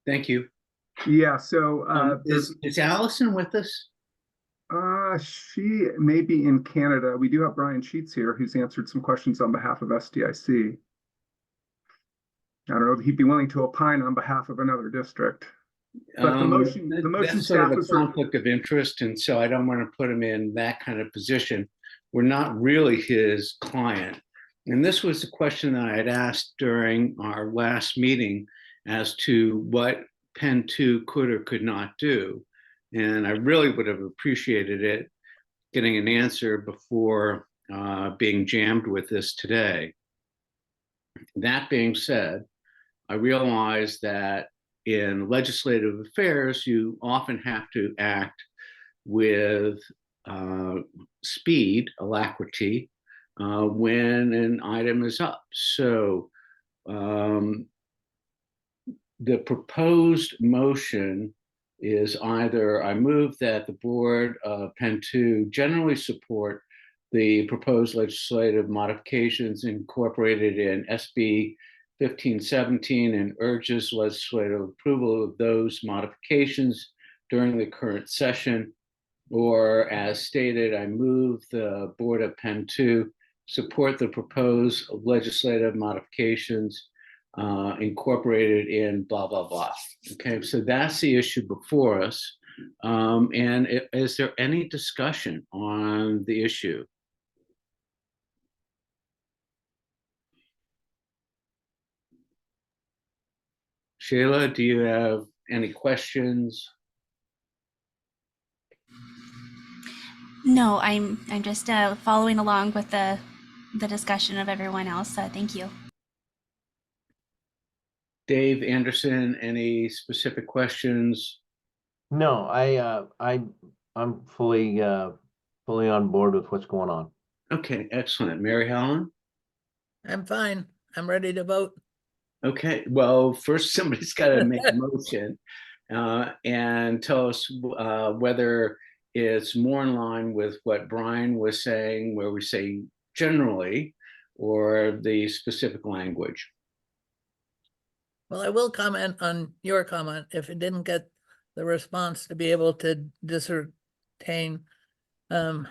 Thank you. yeah, so Is Allison with us? she may be in Canada. We do have Brian Sheets here, who's answered some questions on behalf of SDIC. I don't know if he'd be willing to opine on behalf of another district. But the motion That's sort of a conflict of interest, and so I don't want to put him in that kind of position. We're not really his client. And this was the question that I had asked during our last meeting as to what Pen 2 could or could not do. And I really would have appreciated it, getting an answer before being jammed with this today. That being said, I realize that in legislative affairs, you often have to act with speed, alacrity, when an item is up. So the proposed motion is either I move that the board of Pen 2 generally support the proposed legislative modifications incorporated in SB 1517 and urges legislative approval of those modifications during the current session, or as stated, I move the board of Pen 2 support the proposed legislative modifications incorporated in blah, blah, blah. Okay, so that's the issue before us. And is there any discussion on the issue? Shayla, do you have any questions? No, I'm just following along with the discussion of everyone else. Thank you. Dave Anderson, any specific questions? No, I'm fully on board with what's going on. Okay, excellent. Mary Helen? I'm fine. I'm ready to vote. Okay, well, first somebody's got to make a motion and tell us whether it's more in line with what Brian was saying, where we say generally, or the specific language. Well, I will comment on your comment if it didn't get the response to be able to discertain an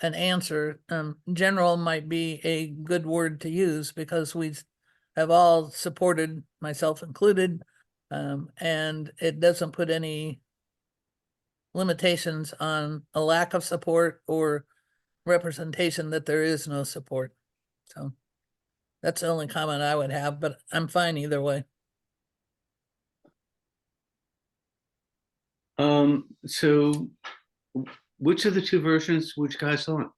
answer. General might be a good word to use because we have all supported, myself included, and it doesn't put any limitations on a lack of support or representation that there is no support. So that's the only comment I would have, but I'm fine either way. So which of the two versions would you guys want?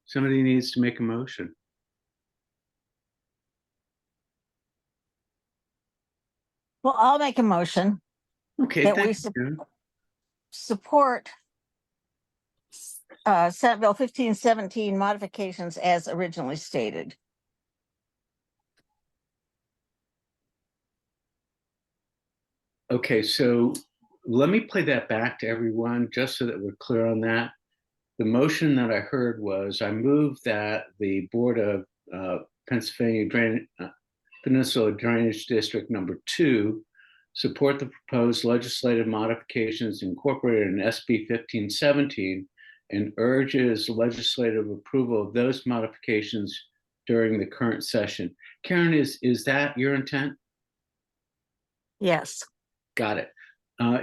Somebody needs to make a motion. Well, I'll make a motion Okay, that we thank you. support Senate Bill 1517 modifications as originally stated. Okay, so let me play that back to everyone just so that we're clear on that. The motion that I heard was I move that the Board of Peninsula Drainage District number 2 support the proposed legislative modifications incorporated in SB 1517 and urges legislative approval of those modifications during the current session. Karen, is that your intent? Yes. Got it.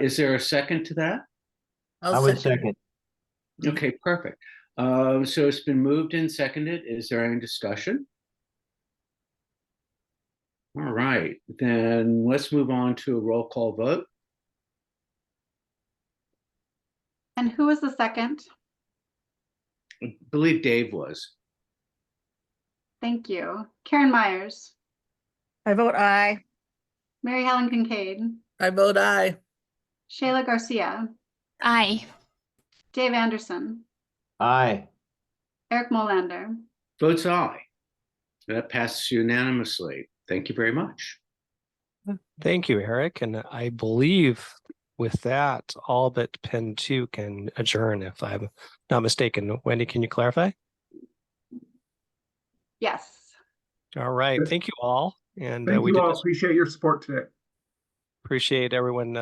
Is there a second to that? I would second. Okay, perfect. So it's been moved and seconded. Is there any discussion? All right, then let's move on to a roll call vote. And who was the second? I believe Dave was. Thank you. Karen Myers. I vote aye. Mary Helen Kincaid. I vote aye. Shayla Garcia. Aye. Dave Anderson. Aye. Eric Molander. Votes aye. That passes unanimously. Thank you very much. Thank you, Eric. And I believe with that, all but Pen 2 can adjourn if I'm not mistaken. Wendy, can you clarify? Yes. All right. Thank you all. And Thank we you did all. just Appreciate your support today. appreciate everyone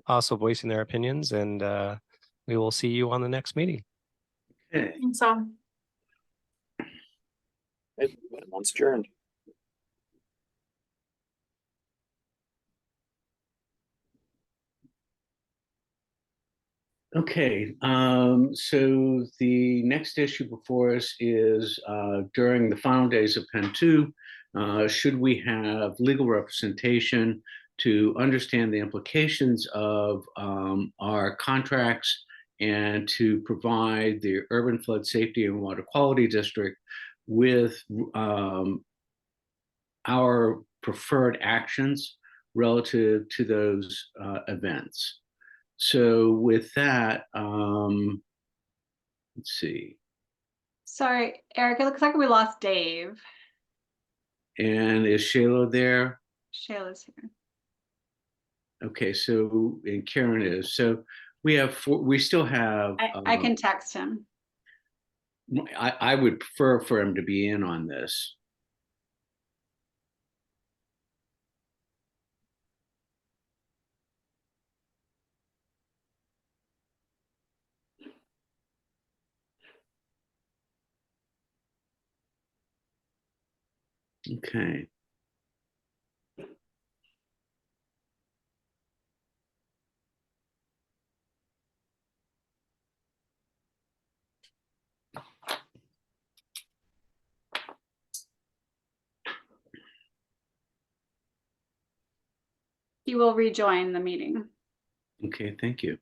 also voicing their opinions. And we will see you on the next meeting. Okay. So. Once adjourned. Okay, so the next issue before us is during the final days of Pen 2, should we have legal representation to understand the implications of our contracts and to provide the Urban Flood Safety and Water Quality District with our preferred actions relative to those events. So with that, let's see. Sorry, Eric, it looks like we lost Dave. And is Shayla there? Shayla's here. Okay, so and Karen is. So we have we still have. I can text him. I would prefer for him to be in on this. Okay. He will rejoin the meeting. Okay, thank you.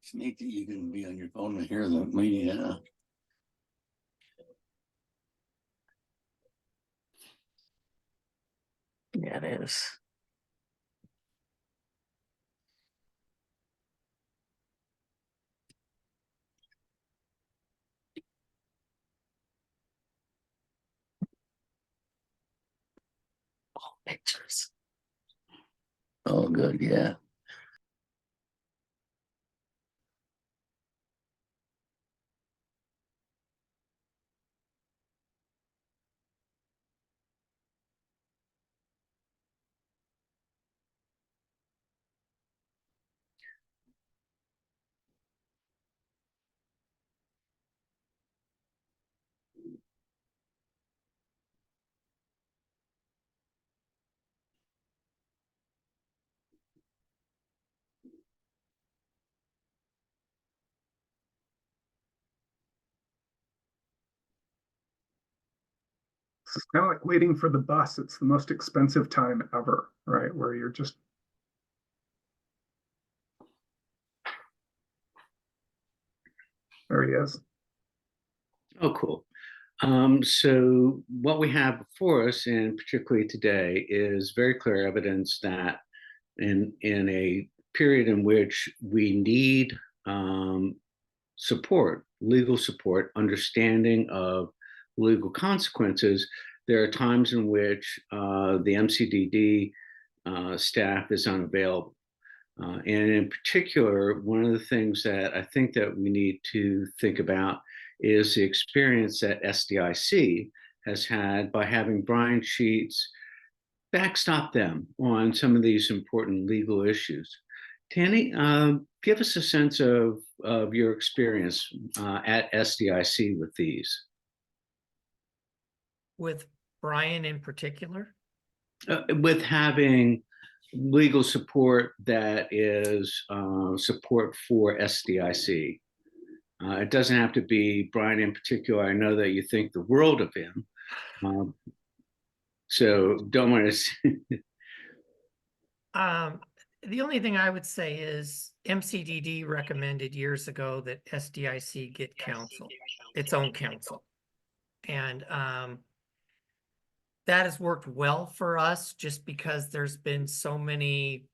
It's neat that you can be on your phone and hear the meeting. Yeah. Yeah, it is. All pictures. Oh, good. Yeah. It's kind of like waiting for the bus. It's the most expensive time ever, right? Where you're just. There he is. Oh, cool. So what we have before us, and particularly today, is very clear evidence that in a period in which we need support, legal support, understanding of legal consequences, there are times in which the MCDD staff is unavailable. And in particular, one of the things that I think that we need to think about is the experience that SDIC has had by having Brian Sheets backstop them on some of these important legal issues. Tanny, give us a sense of your experience at SDIC with these. With Brian in particular? With having legal support that is support for SDIC. It doesn't have to be Brian in particular. I know that you think the world of him, So don't want to. The only thing I would say is MCDD recommended years ago that SDIC get counsel, its own counsel. And that has worked well for us just because there's been so many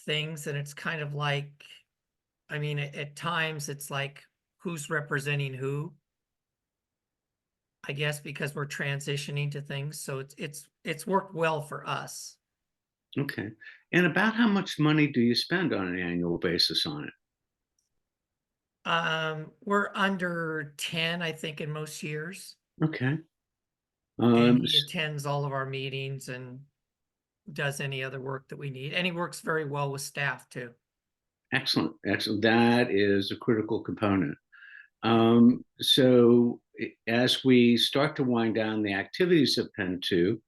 things, and it's kind of like, I mean, at times it's like who's representing who, I guess, because we're transitioning to things. So it's worked well for us. Okay. And about how much money do you spend on an annual basis on it? We're under 10, I think, in most years. Okay. And he attends all of our meetings and does any other work that we need. And he works very well with staff too. Excellent. Excellent. That is a critical component. So as we start to wind down the activities of Penn 2,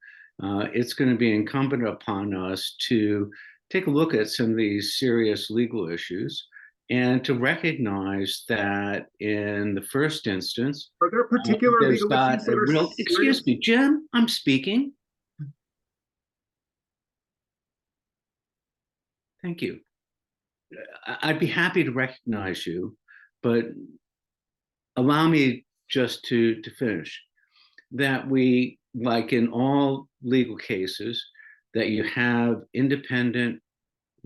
it's going to be incumbent upon us to take a look at some of these serious legal issues and to recognize that in the first instance, are there particular there's legal got issues a that are real, excuse me, Jim, I'm speaking. Thank you. I'd be happy to recognize you, but allow me just to finish. That we, like in all legal cases, that you have independent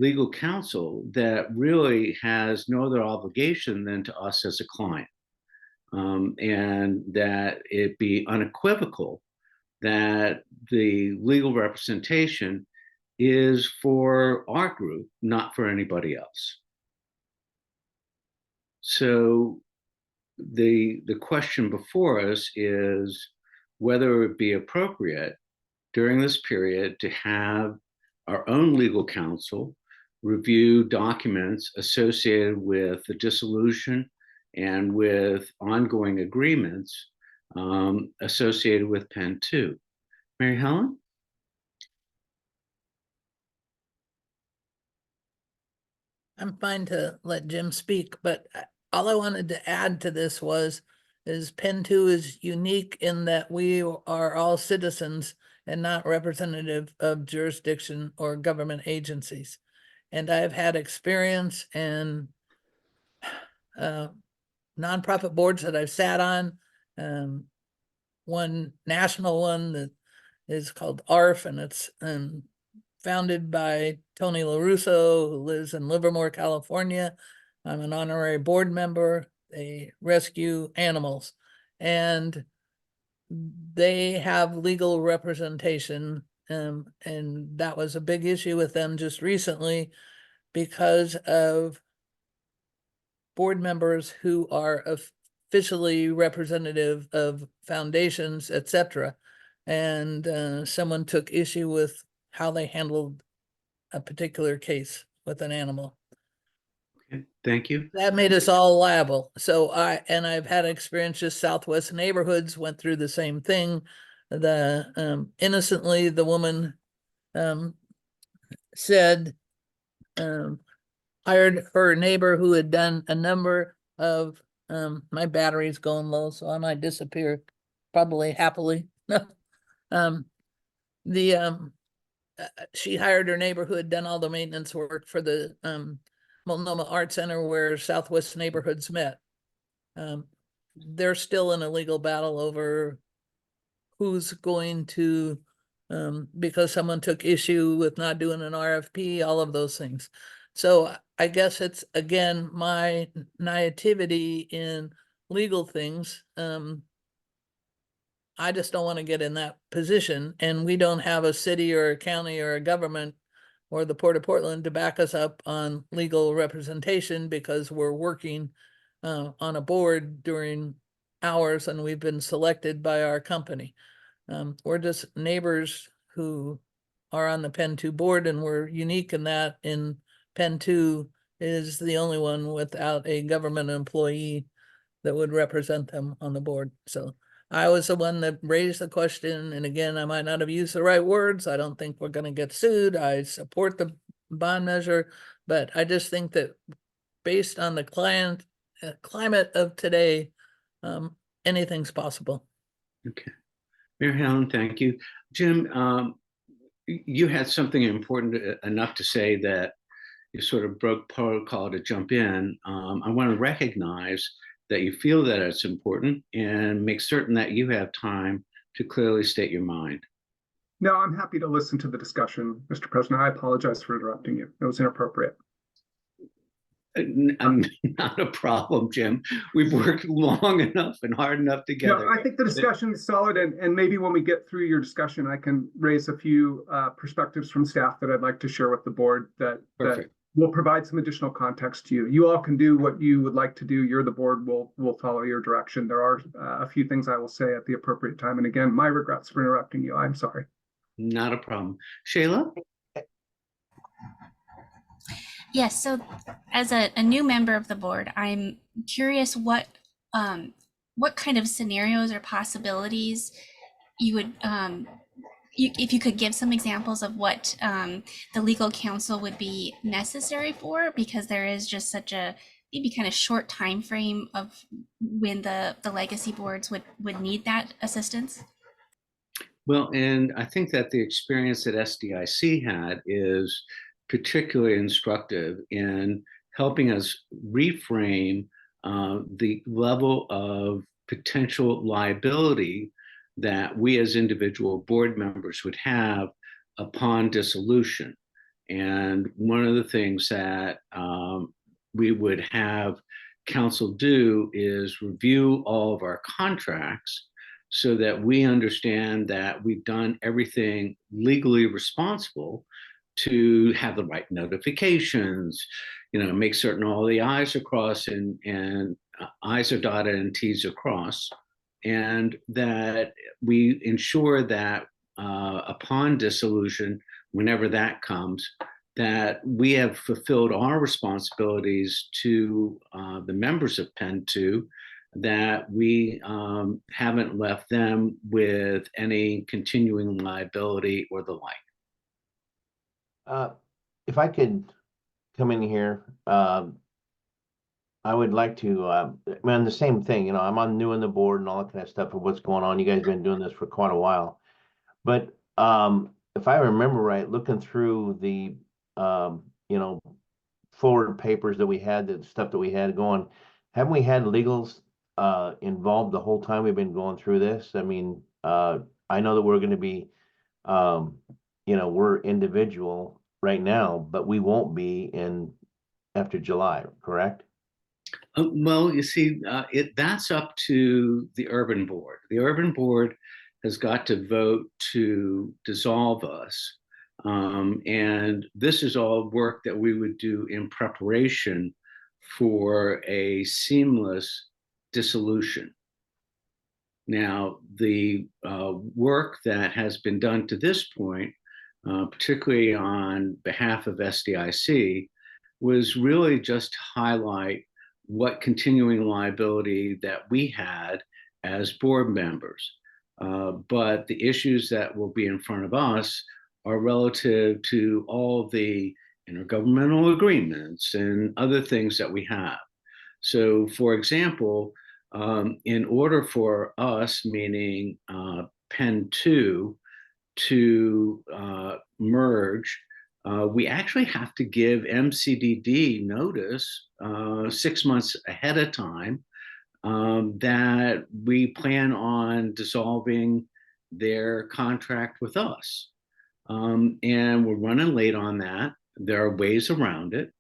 legal counsel that really has no other obligation than to us as a client. And that it be unequivocal that the legal representation is for our group, not for anybody else. So the question before us is whether it would be appropriate during this period to have our own legal counsel review documents associated with the dissolution and with ongoing agreements associated with Penn 2. Mary Helen? I'm fine to let Jim speak, but all I wanted to add to this is Penn 2 is unique in that we are all citizens and not representative of jurisdiction or government agencies. And I've had experience in nonprofit boards that I've sat on. One national one that is called ARF, and it's founded by Tony LaRusso, who lives in Livermore, California. I'm an honorary board member. They rescue animals, and they have legal representation. And that was a big issue with them just recently because of board members who are officially representative of foundations, etc. And someone took issue with how they handled a particular case with an animal. Okay, thank you. That made us all liable. So I've had experiences. Southwest Neighborhoods went through the same thing. Innocently, the woman said hired her neighbor who had done a number of my battery's going low, so I might disappear probably happily. She hired her neighbor who had done all the maintenance work for the Multnomah Art Center where Southwest Neighborhoods met. They're still in a legal battle over who's going to, because someone took issue with not doing an RFP, all of those things. So I guess it's, again, my naivety in legal things. I just don't want to get in that position, and we don't have a city or a county or a government or the Port of Portland to back us up on legal representation because we're working on a board during hours and we've been selected by our company. We're just neighbors who are on the Penn 2 board, and we're unique in that in Penn 2 is the only one without a government employee that would represent them on the board. So I was the one that raised the question, and again, I might not have used the right words. I don't think we're going to get sued. I support the bond measure, but I just think that based on the climate of today, anything's possible. Okay. Mary Helen, thank you. Jim, you had something important enough to say that you sort of broke protocol to jump in. I want to recognize that you feel that it's important and make certain that you have time to clearly state your mind. No, I'm happy to listen to the discussion, Mr. President. I apologize for interrupting you. It was inappropriate. Not a problem, Jim. We've worked long enough and hard enough together. No, I think the discussion is solid, and maybe when we get through your discussion, I can raise a few perspectives from staff that I'd like to share with the board that will provide some additional context to you. You all can do what you would like to do. You're the board. We'll follow your direction. There are a few things I will say at the appropriate time. And again, my regrets for interrupting you. I'm sorry. Not a problem. Shayla? Yes, so as a new member of the board, I'm curious what kind of scenarios or possibilities you would, if you could give some examples of what the legal counsel would be necessary for, because there is just such a maybe kind of short time frame of when the legacy boards would need that assistance. Well, and I think that the experience that SDIC had is particularly instructive in helping us reframe the level of potential liability that we as individual board members would have upon dissolution. And one of the things that we would have council do is review all of our contracts so that we understand that we've done everything legally responsible to have the right notifications, make certain all the I's are crossed and I's are dotted and T's are crossed, and that we ensure that upon dissolution, whenever that comes, that we have fulfilled our responsibilities to the members of Penn 2, that we haven't left them with any continuing liability or the like. If I could come in here, I would like to, man, the same thing, I'm new on the board and all that kind of stuff of what's going on. You guys have been doing this for quite a while. But if I remember right, looking through the, forward papers that we had, the stuff that we had going, haven't we had legals involved the whole time we've been going through this? I mean, I know that we're going to be, we're individual right now, but we won't be after July, correct? Well, you see, that's up to the urban board. The urban board has got to vote to dissolve us. And this is all work that we would do in preparation for a seamless dissolution. Now, the work that has been done to this point, particularly on behalf of SDIC, was really just to highlight what continuing liability that we had as board members. But the issues that will be in front of us are relative to all the intergovernmental agreements and other things that we have. So, for example, in order for us, meaning Penn 2, to merge, we actually have to give MCDD notice 6 months ahead of time that we plan on dissolving their contract with us. And we're running late on that. There are ways around it,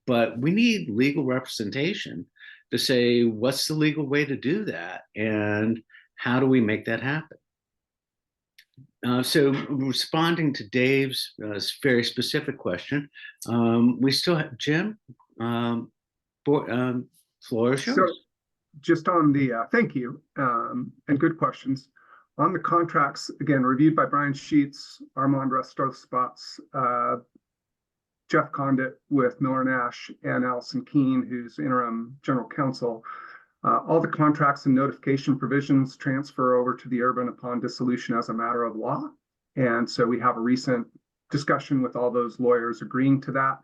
but we need legal representation to say, what's the legal way to do that? And how do we make that happen? So responding to Dave's very specific question, we still have Jim, floor is yours. So just on the, thank you, and good questions. On the contracts, again, reviewed by Brian Sheets, Armand Restos-Spots, Jeff Condit with Miller Nash, and Allison Keene, who's interim general counsel. All the contracts and notification provisions transfer over to the urban upon dissolution as a matter of law. And so we have a recent discussion with all those lawyers agreeing to that.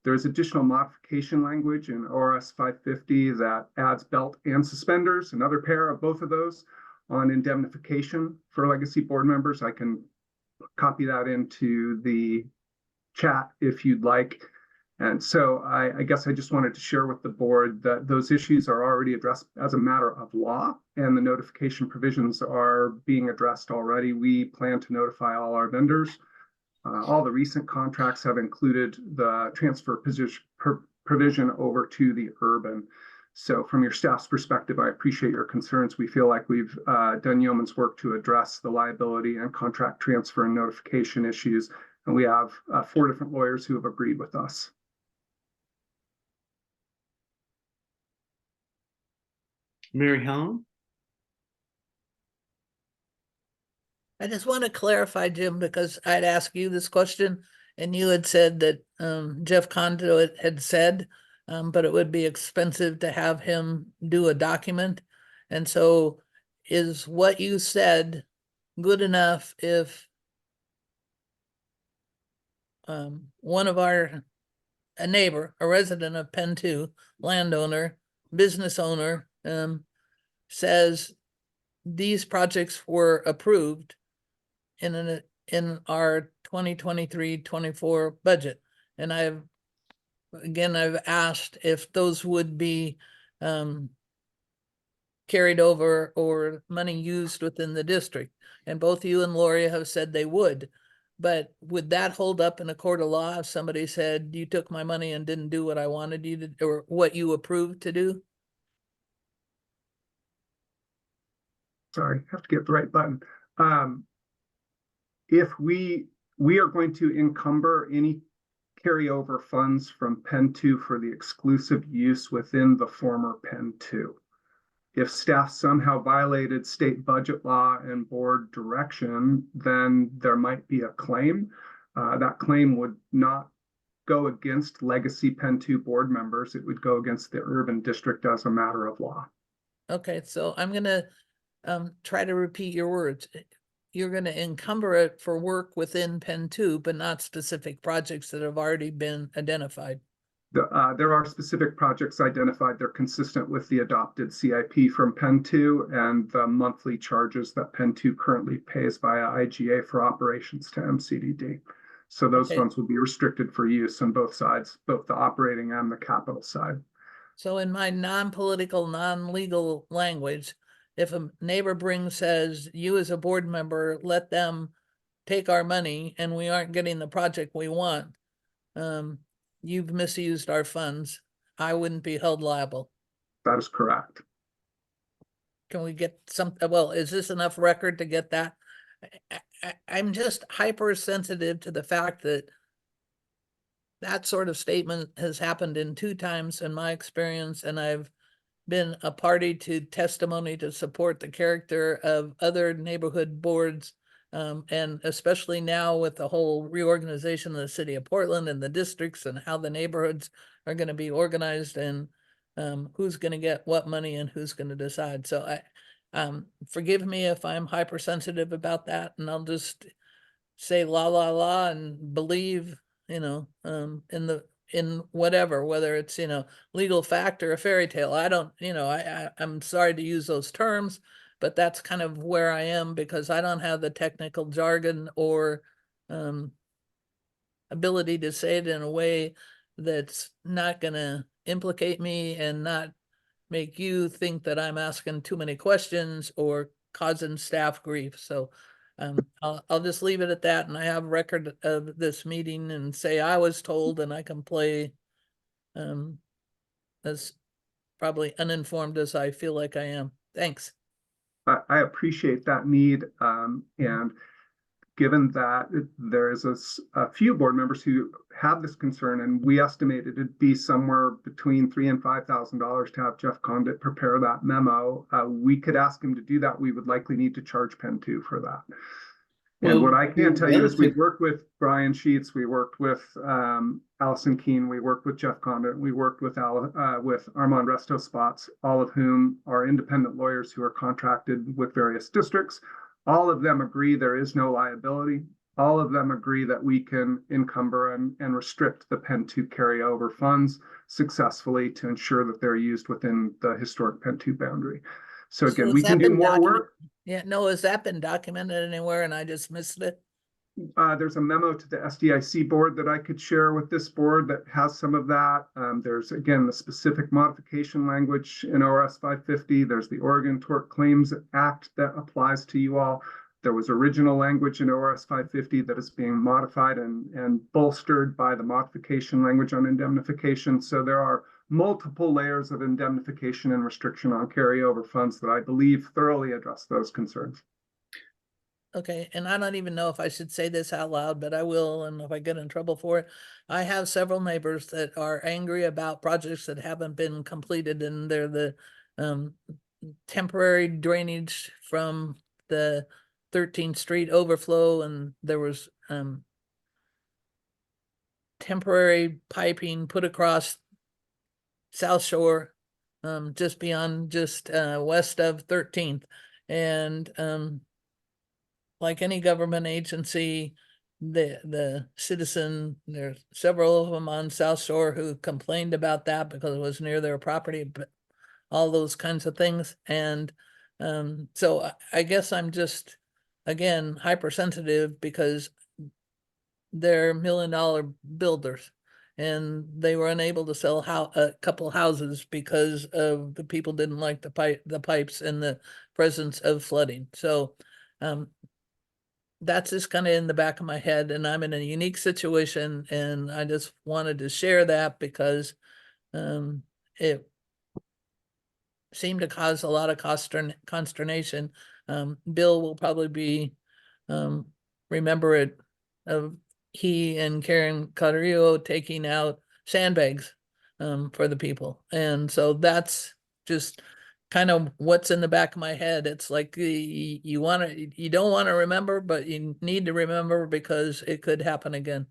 There's additional modification language in ORS 550 that adds belt and suspenders, another pair of both of those. on indemnification for legacy board members. I can copy that into the chat if you'd like. And so I guess I just wanted to share with the board that those issues are already addressed as a matter of law, and the notification provisions are being addressed already. We plan to notify all our vendors. All the recent contracts have included the transfer provision over to the urban. So from your staff's perspective, I appreciate your concerns. We feel like we've done yeoman's work to address the liability and contract transfer and notification issues. And we have 4 different lawyers who have agreed with us. Mary Helen? I just want to clarify, Jim, because I'd asked you this question and you had said that Jeff Conduit had said, but it would be expensive to have him do a document. And so is what you said good enough if one of a neighbor, a resident of Penn 2, landowner, business owner, says these projects were approved in our 2023-24 budget, and I've asked if those would be carried over or money used within the district, and both you and Lori have said they would. But would that hold up in a court of law if somebody said you took my money and didn't do what I wanted you to, or what you approved to do? Sorry, I have to get the right button. If we are going to encumber any carryover funds from Penn 2 for the exclusive use within the former Penn 2. If staff somehow violated state budget law and board direction, then there might be a claim. That claim would not go against legacy Penn 2 board members. It would go against the urban district as a matter of law. Okay, so I'm gonna try to repeat your words. You're gonna encumber it for work within Penn 2, but not specific projects that have already been identified. There are specific projects identified. They're consistent with the adopted CIP from Penn 2 and the monthly charges that Penn 2 currently pays via IGA for operations to MCDD. So those funds will be restricted for use on both sides, both the operating and the capital side. So in my non-political, non-legal language, if a neighbor says, you as a board member, let them take our money and we aren't getting the project we want, you've misused our funds, I wouldn't be held liable. That is correct. Can we get some, well, is this enough record to get that? I'm just hypersensitive to the fact that that sort of statement has happened in 2 times in my experience, and I've been a party to testimony to support the character of other neighborhood boards, and especially now with the whole reorganization of the city of Portland and the districts and how the neighborhoods are going to be organized and who's going to get what money and who's going to decide. So forgive me if I'm hypersensitive about that, and I'll just say la la la and believe, in whatever, whether it's, legal fact or a fairy tale. I don't, I'm sorry to use those terms, but that's kind of where I am, because I don't have the technical jargon or ability to say it in a way that's not going to implicate me and not make you think that I'm asking too many questions or causing staff grief. So I'll just leave it at that, and I have record of this meeting and say I was told, and I can play as probably uninformed as I feel like I am. Thanks. I appreciate that need, and given that there is a few board members who have this concern, and we estimated it'd be somewhere between $3,000 and $5,000 to have Jeff Conduit prepare that memo. We could ask him to do that. We would likely need to charge Penn 2 for that. And what I can tell you is we've worked with Brian Sheets, we worked with Allison Keene, we worked with Jeff Conduit, we worked with Armand Resto Spots, all of whom are independent lawyers who are contracted with various districts. All of them agree there is no liability. All of them agree that we can encumber and restrict the Penn 2 carryover funds successfully to ensure that they're used within the historic Penn 2 boundary. So again, has we that can do been more documented? work. Yeah, no, has that been documented anywhere and I just missed it? There's a memo to the SDIC board that I could share with this board that has some of that. There's again, the specific modification language in ORS 550. There's the Oregon Tort Claims Act that applies to you all. There was original language in ORS 550 that is being modified and bolstered by the modification language on indemnification. So there are multiple layers of indemnification and restriction on carryover funds that I believe thoroughly address those concerns. Okay, and I don't even know if I should say this out loud, but I will, and if I get in trouble for it. I have several neighbors that are angry about projects that haven't been completed, and they're the temporary drainage from the 13th Street overflow, and there was temporary piping put across South Shore, just beyond, just west of 13th, and like any government agency, the citizen, there's several of them on South Shore who complained about that because it was near their property, but all those kinds of things. And so I guess I'm just, again, hypersensitive because they're $1 million builders and they were unable to sell a couple houses because of the people didn't like the pipes and the presence of flooding. So that's just kind of in the back of my head, and I'm in a unique situation, and I just wanted to share that because it seemed to cause a lot of consternation. Bill will probably be remember it of he and Karen Carrillo taking out sandbags for the people, and so that's just kind of what's in the back of my head. It's like you don't want to remember, but you need to remember because it could happen again.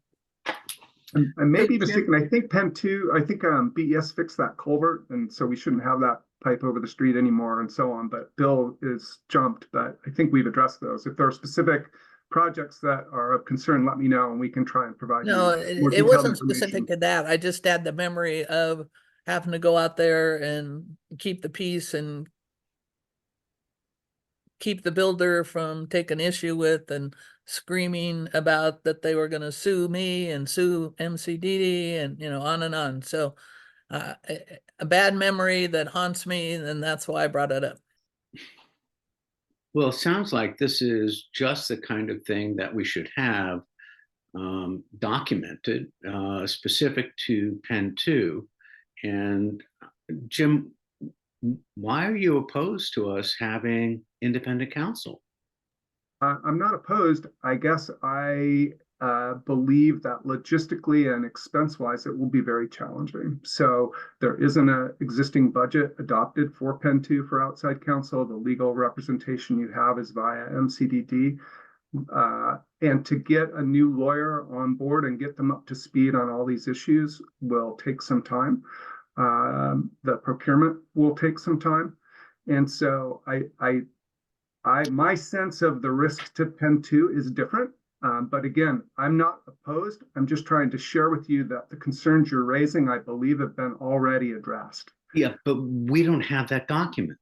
And maybe mistaken, I think Penn 2, I think BES fixed that culvert, and so we shouldn't have that pipe over the street anymore and so on, but Bill is jumped, but I think we've addressed those. If there are specific projects that are of concern, let me know and we can try and provide No, you more it detailed wasn't information. specific to that. I just had the memory of having to go out there and keep the peace and keep the builder from taking issue with and screaming about that they were going to sue me and sue MCDD and, on and on. So a bad memory that haunts me, and that's why I brought it up. Well, it sounds like this is just the kind of thing that we should have documented, specific to Penn 2. And Jim, why are you opposed to us having independent counsel? I'm not opposed. I guess I believe that logistically and expense-wise, it will be very challenging. So there isn't an existing budget adopted for Penn 2 for outside counsel. The legal representation you have is via MCDD. And to get a new lawyer on board and get them up to speed on all these issues will take some time. The procurement will take some time. And so my sense of the risk to Penn 2 is different. But again, I'm not opposed. I'm just trying to share with you that the concerns you're raising, I believe, have been already addressed. Yeah, but we don't have that document.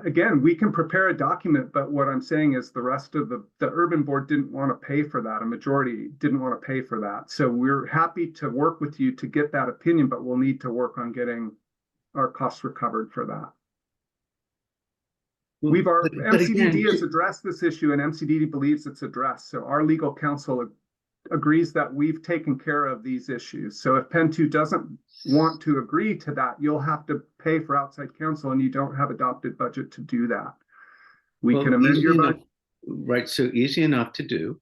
Again, we can prepare a document, but what I'm saying is the rest of the urban board didn't want to pay for that. A majority didn't want to pay for that. So we're happy to work with you to get that opinion, but we'll need to work on getting our costs recovered for that. Well, MCDD again, has addressed this issue and MCDD believes it's addressed. So our legal counsel agrees that we've taken care of these issues. So if Penn 2 doesn't want to agree to that, you'll have to pay for outside counsel and you don't have adopted budget to do that. We can amend your budget. Right, so easy enough to do.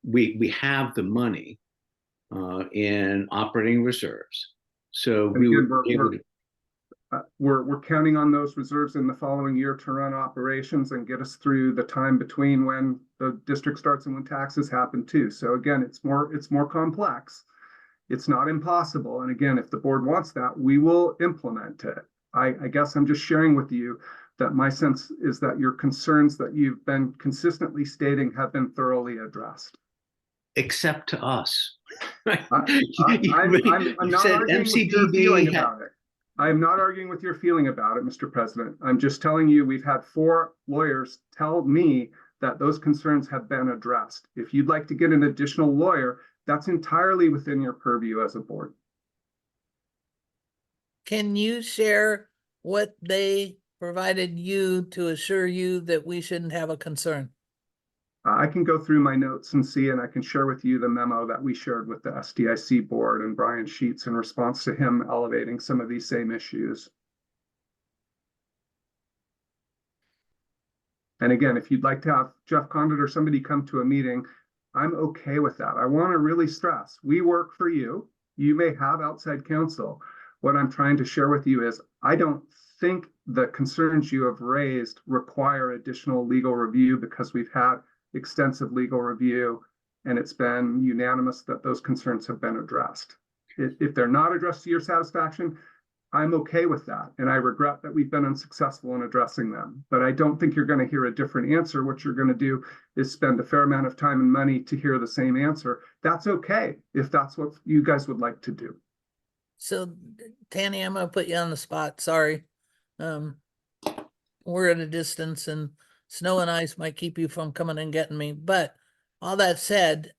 We have the money in operating reserves. So we would be able to. We're counting on those reserves in the following year to run operations and get us through the time between when the district starts and when taxes happen too. So again, it's more complex. It's not impossible. And again, if the board wants that, we will implement it. I guess I'm just sharing with you that my sense is that your concerns that you've been consistently stating have been thoroughly addressed. Except to us. I'm not arguing with your feeling about it. I am not arguing with your feeling about it, Mr. President. I'm just telling you, we've had 4 lawyers tell me that those concerns have been addressed. If you'd like to get an additional lawyer, that's entirely within your purview as a board. Can you share what they provided you to assure you that we shouldn't have a concern? I can go through my notes and see, and I can share with you the memo that we shared with the SDIC board and Brian Sheets in response to him elevating some of these same issues. And again, if you'd like to have Jeff Condit or somebody come to a meeting, I'm okay with that. I want to really stress, we work for you. You may have outside counsel. What I'm trying to share with you is I don't think the concerns you have raised require additional legal review because we've had extensive legal review and it's been unanimous that those concerns have been addressed. If they're not addressed to your satisfaction, I'm okay with that. And I regret that we've been unsuccessful in addressing them. But I don't think you're going to hear a different answer. What you're going to do is spend a fair amount of time and money to hear the same answer. That's okay if that's what you guys would like to do. So Tanny, I'm gonna put you on the spot. Sorry. We're at a distance and snow and ice might keep you from coming and getting me. But all that said,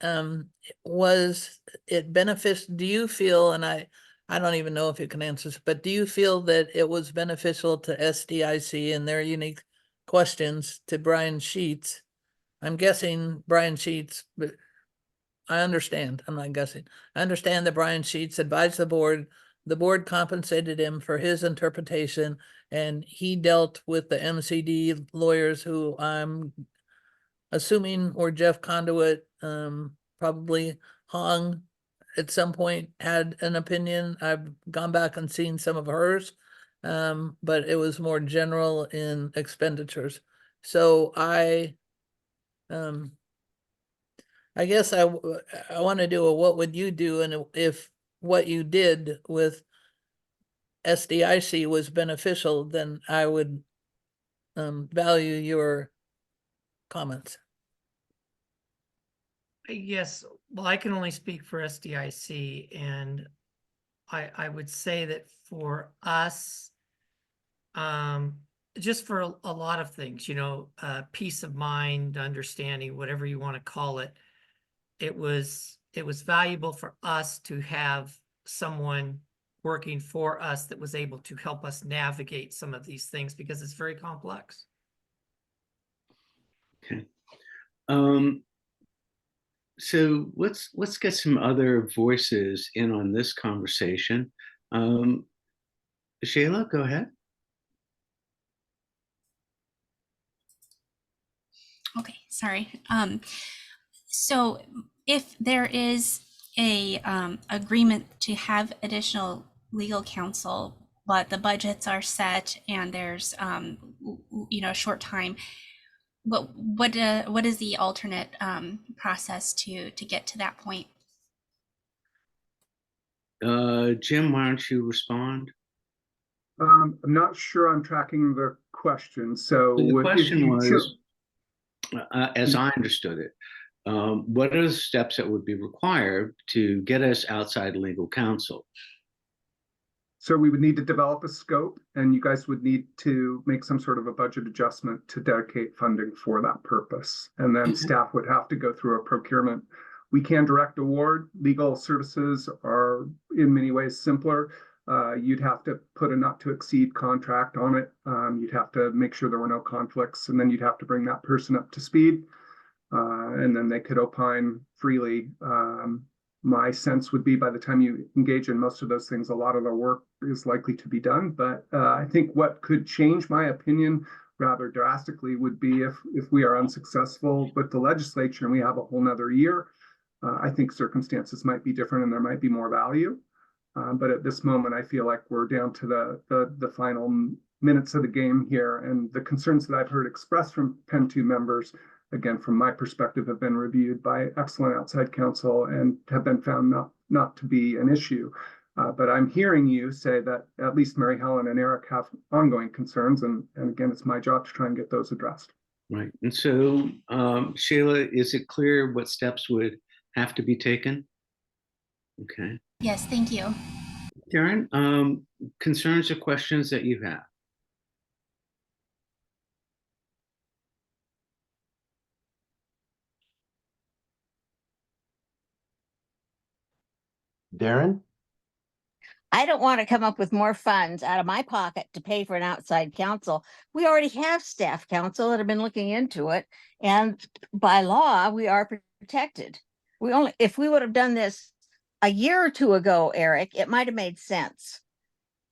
was it beneficial? Do you feel, and I don't even know if you can answer this, but do you feel that it was beneficial to SDIC and their unique questions to Brian Sheets? I'm guessing Brian Sheets, but I understand. I'm not guessing. I understand that Brian Sheets advised the board compensated him for his interpretation, and he dealt with the MCD lawyers who I'm assuming were Jeff Conduit, probably Hong at some point had an opinion. I've gone back and seen some of hers, but it was more general in expenditures. So I guess I want to do a what would you do, and if what you did with SDIC was beneficial, then I would value your comments. Yes, well, I can only speak for SDIC, and I would say that for us, just for a lot of things, you know, peace of mind, understanding, whatever you want to call it, it was valuable for us to have someone working for us that was able to help us navigate some of these things because it's very complex. Okay. So let's get some other voices in on this conversation. Shayla, go ahead. Okay, sorry. So if there is a agreement to have additional legal counsel, but the budgets are set and there's short time, what is the alternate process to get to that point? Jim, why don't you respond? I'm not sure I'm tracking the question. So the question was, as I understood it, what are the steps that would be required to get us outside legal counsel? So we would need to develop a scope, and you guys would need to make some sort of a budget adjustment to dedicate funding for that purpose. And then staff would have to go through a procurement. We can direct award. Legal services are in many ways simpler. You'd have to put a not to exceed contract on it. You'd have to make sure there were no conflicts, and then you'd have to bring that person up to speed. And then they could opine freely. My sense would be by the time you engage in most of those things, a lot of the work is likely to be done. But I think what could change my opinion rather drastically would be if we are unsuccessful with the legislature and we have a whole nother year. I think circumstances might be different and there might be more value. But at this moment, I feel like we're down to the final minutes of the game here. And the concerns that I've heard expressed from Penn 2 members, again, from my perspective, have been reviewed by excellent outside counsel and have been found not to be an issue. But I'm hearing you say that at least Mary Helen and Eric have ongoing concerns. And again, it's my job to try and get those addressed. Right. And so, Shayla, is it clear what steps would have to be taken? Okay. Yes, thank you. Darren, concerns or questions that you have? Darren? I don't want to come up with more funds out of my pocket to pay for an outside counsel. We already have staff counsel that have been looking into it. And by law, we are protected. If we would have done this a year or two ago, Eric, it might have made sense.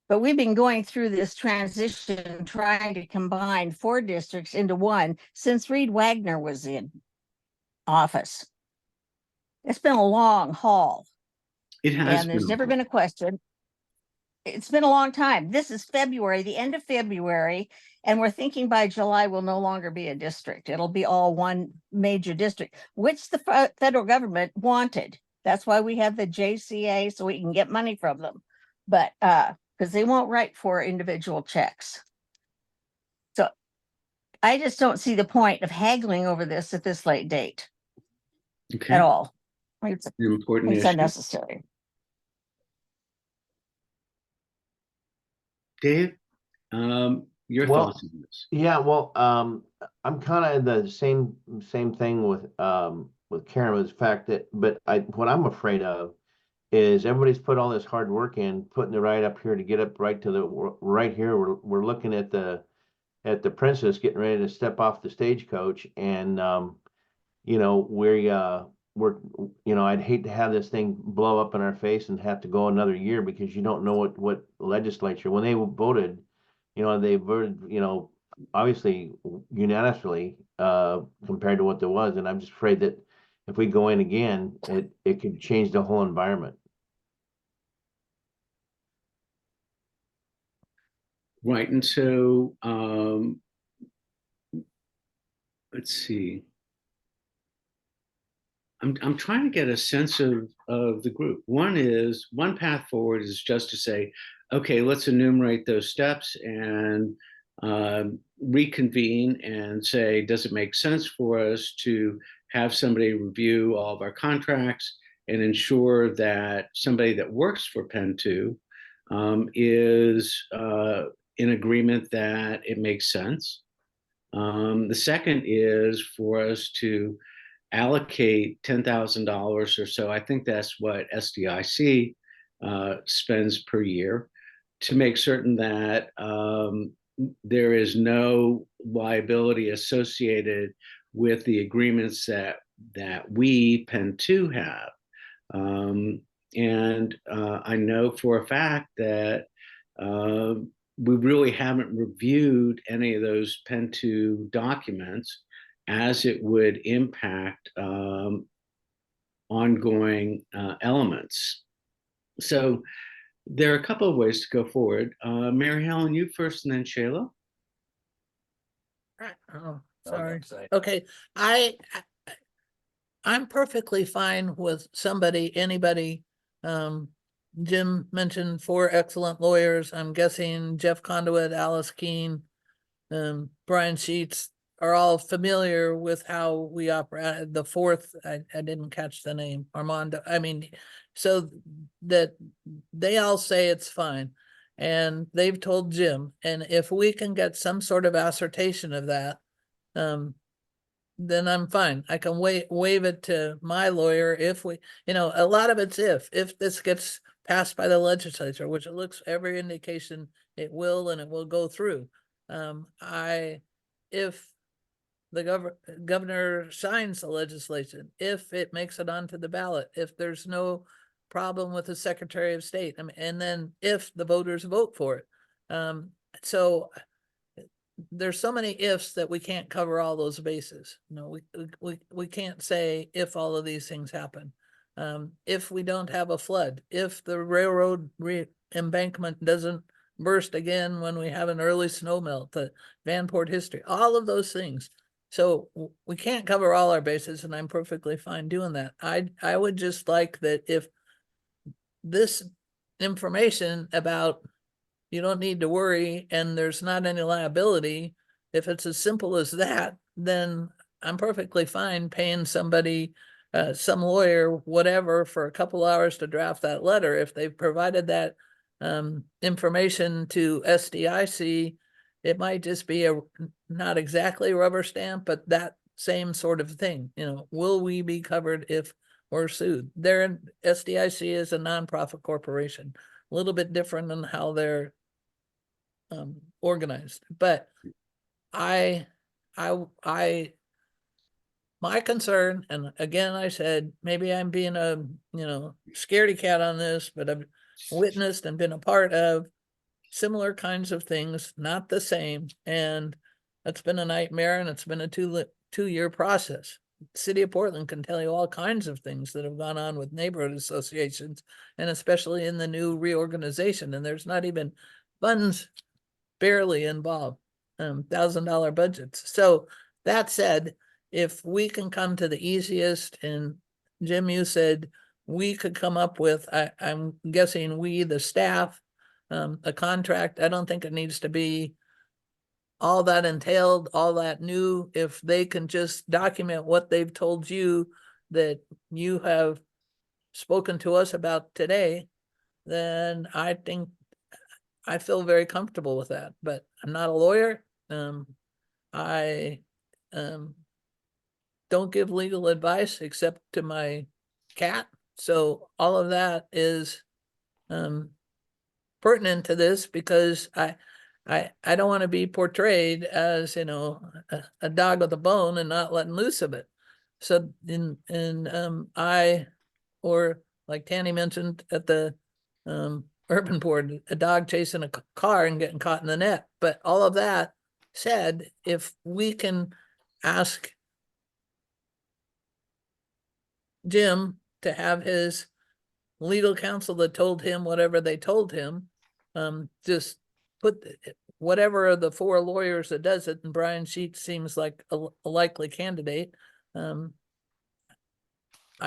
But we've been going through this transition, trying to combine 4 districts into one since Reed Wagner was in office. It's been a long haul. It has And there's been. never been a question. It's been a long time. This is February, the end of February, and we're thinking by July will no longer be a district. It'll be all one major district, which the federal government wanted. That's why we have the JCA, so we can get money from them. But because they won't write for individual checks. So I just don't see the point of haggling over this at this late date Okay. at all. It's An important it's issue. unnecessary. Dave, your Well, thoughts on this? Yeah, well, I'm kind of the same thing with Karen, with the fact that, but what I'm afraid of is everybody's put all this hard work in, putting the right up here to get up right to the right here. We're looking at the princess getting ready to step off the stagecoach, and you know, we're I'd hate to have this thing blow up in our face and have to go another year, because you don't know what legislature, when they voted, they voted, obviously unanimously compared to what there was. And I'm just afraid that if we go in again, it could change the whole environment. Right. And so let's see. I'm trying to get a sense of the group. One path forward is just to say, okay, let's enumerate those steps and reconvene and say, does it make sense for us to have somebody review all of our contracts and ensure that somebody that works for Penn 2 is in agreement that it makes sense. The second is for us to allocate $10,000 or so. I think that's what SDIC spends per year, to make certain that there is no liability associated with the agreements that we, Penn 2, have. And I know for a fact that we really haven't reviewed any of those Penn 2 documents, as it would impact ongoing elements. So there are a couple of ways to go forward. Mary Helen, you first, and then Shayla. Oh, sorry. Okay, I'm perfectly fine with anybody. Jim mentioned 4 excellent lawyers. I'm guessing Jeff Conduit, Alice Keene, Brian Sheets are all familiar with how we operate. The 4th, I didn't catch the name, Armando. I mean, so that they all say it's fine. And they've told Jim, and if we can get some sort of assertion of that, then I'm fine. I can waive it to my lawyer if we, a lot of it's if this gets passed by the legislature, which it looks every indication it will, and it will go through. If the governor signs the legislation, if it makes it onto the ballot, if there's no problem with the Secretary of State, and then if the voters vote for it. So there's so many ifs that we can't cover all those bases. We can't say if all of these things happen. If we don't have a flood, if the railroad embankment doesn't burst again when we have an early snow melt, the Vanport history, all of those things. So we can't cover all our bases, and I'm perfectly fine doing that. I would just like that if this information about you don't need to worry and there's not any liability, if it's as simple as that, then I'm perfectly fine paying somebody, some lawyer, whatever, for a couple hours to draft that letter. If they've provided that information to SDIC, it might just be not exactly rubber stamp, but that same sort of thing, will we be covered if we're sued? SDIC is a nonprofit corporation, a little bit different than how they're organized, but my concern, and again, I said, maybe I'm being a, scaredy cat on this, but I've witnessed and been a part of similar kinds of things, not the same. And it's been a nightmare, and it's been a two-year process. City of Portland can tell you all kinds of things that have gone on with neighborhood associations, and especially in the new reorganization. And there's not even funds barely involved, $1,000 budgets. So that said, if we can come to the easiest, and Jim, you said we could come up with, I'm guessing we, the staff, a contract. I don't think it needs to be all that entailed, all that new. If they can just document what they've told you that you have spoken to us about today, then I think I feel very comfortable with that. But I'm not a lawyer. I don't give legal advice except to my cat. So all of that is pertinent to this, because I don't want to be portrayed as, a dog with a bone and not letting loose of it. So or like Tanny mentioned at the urban board, a dog chasing a car and getting caught in the net. But all of that said, if we can ask Jim to have his legal counsel that told him whatever they told him, just put whatever of the four lawyers that does it, and Brian Sheets seems like a likely candidate. I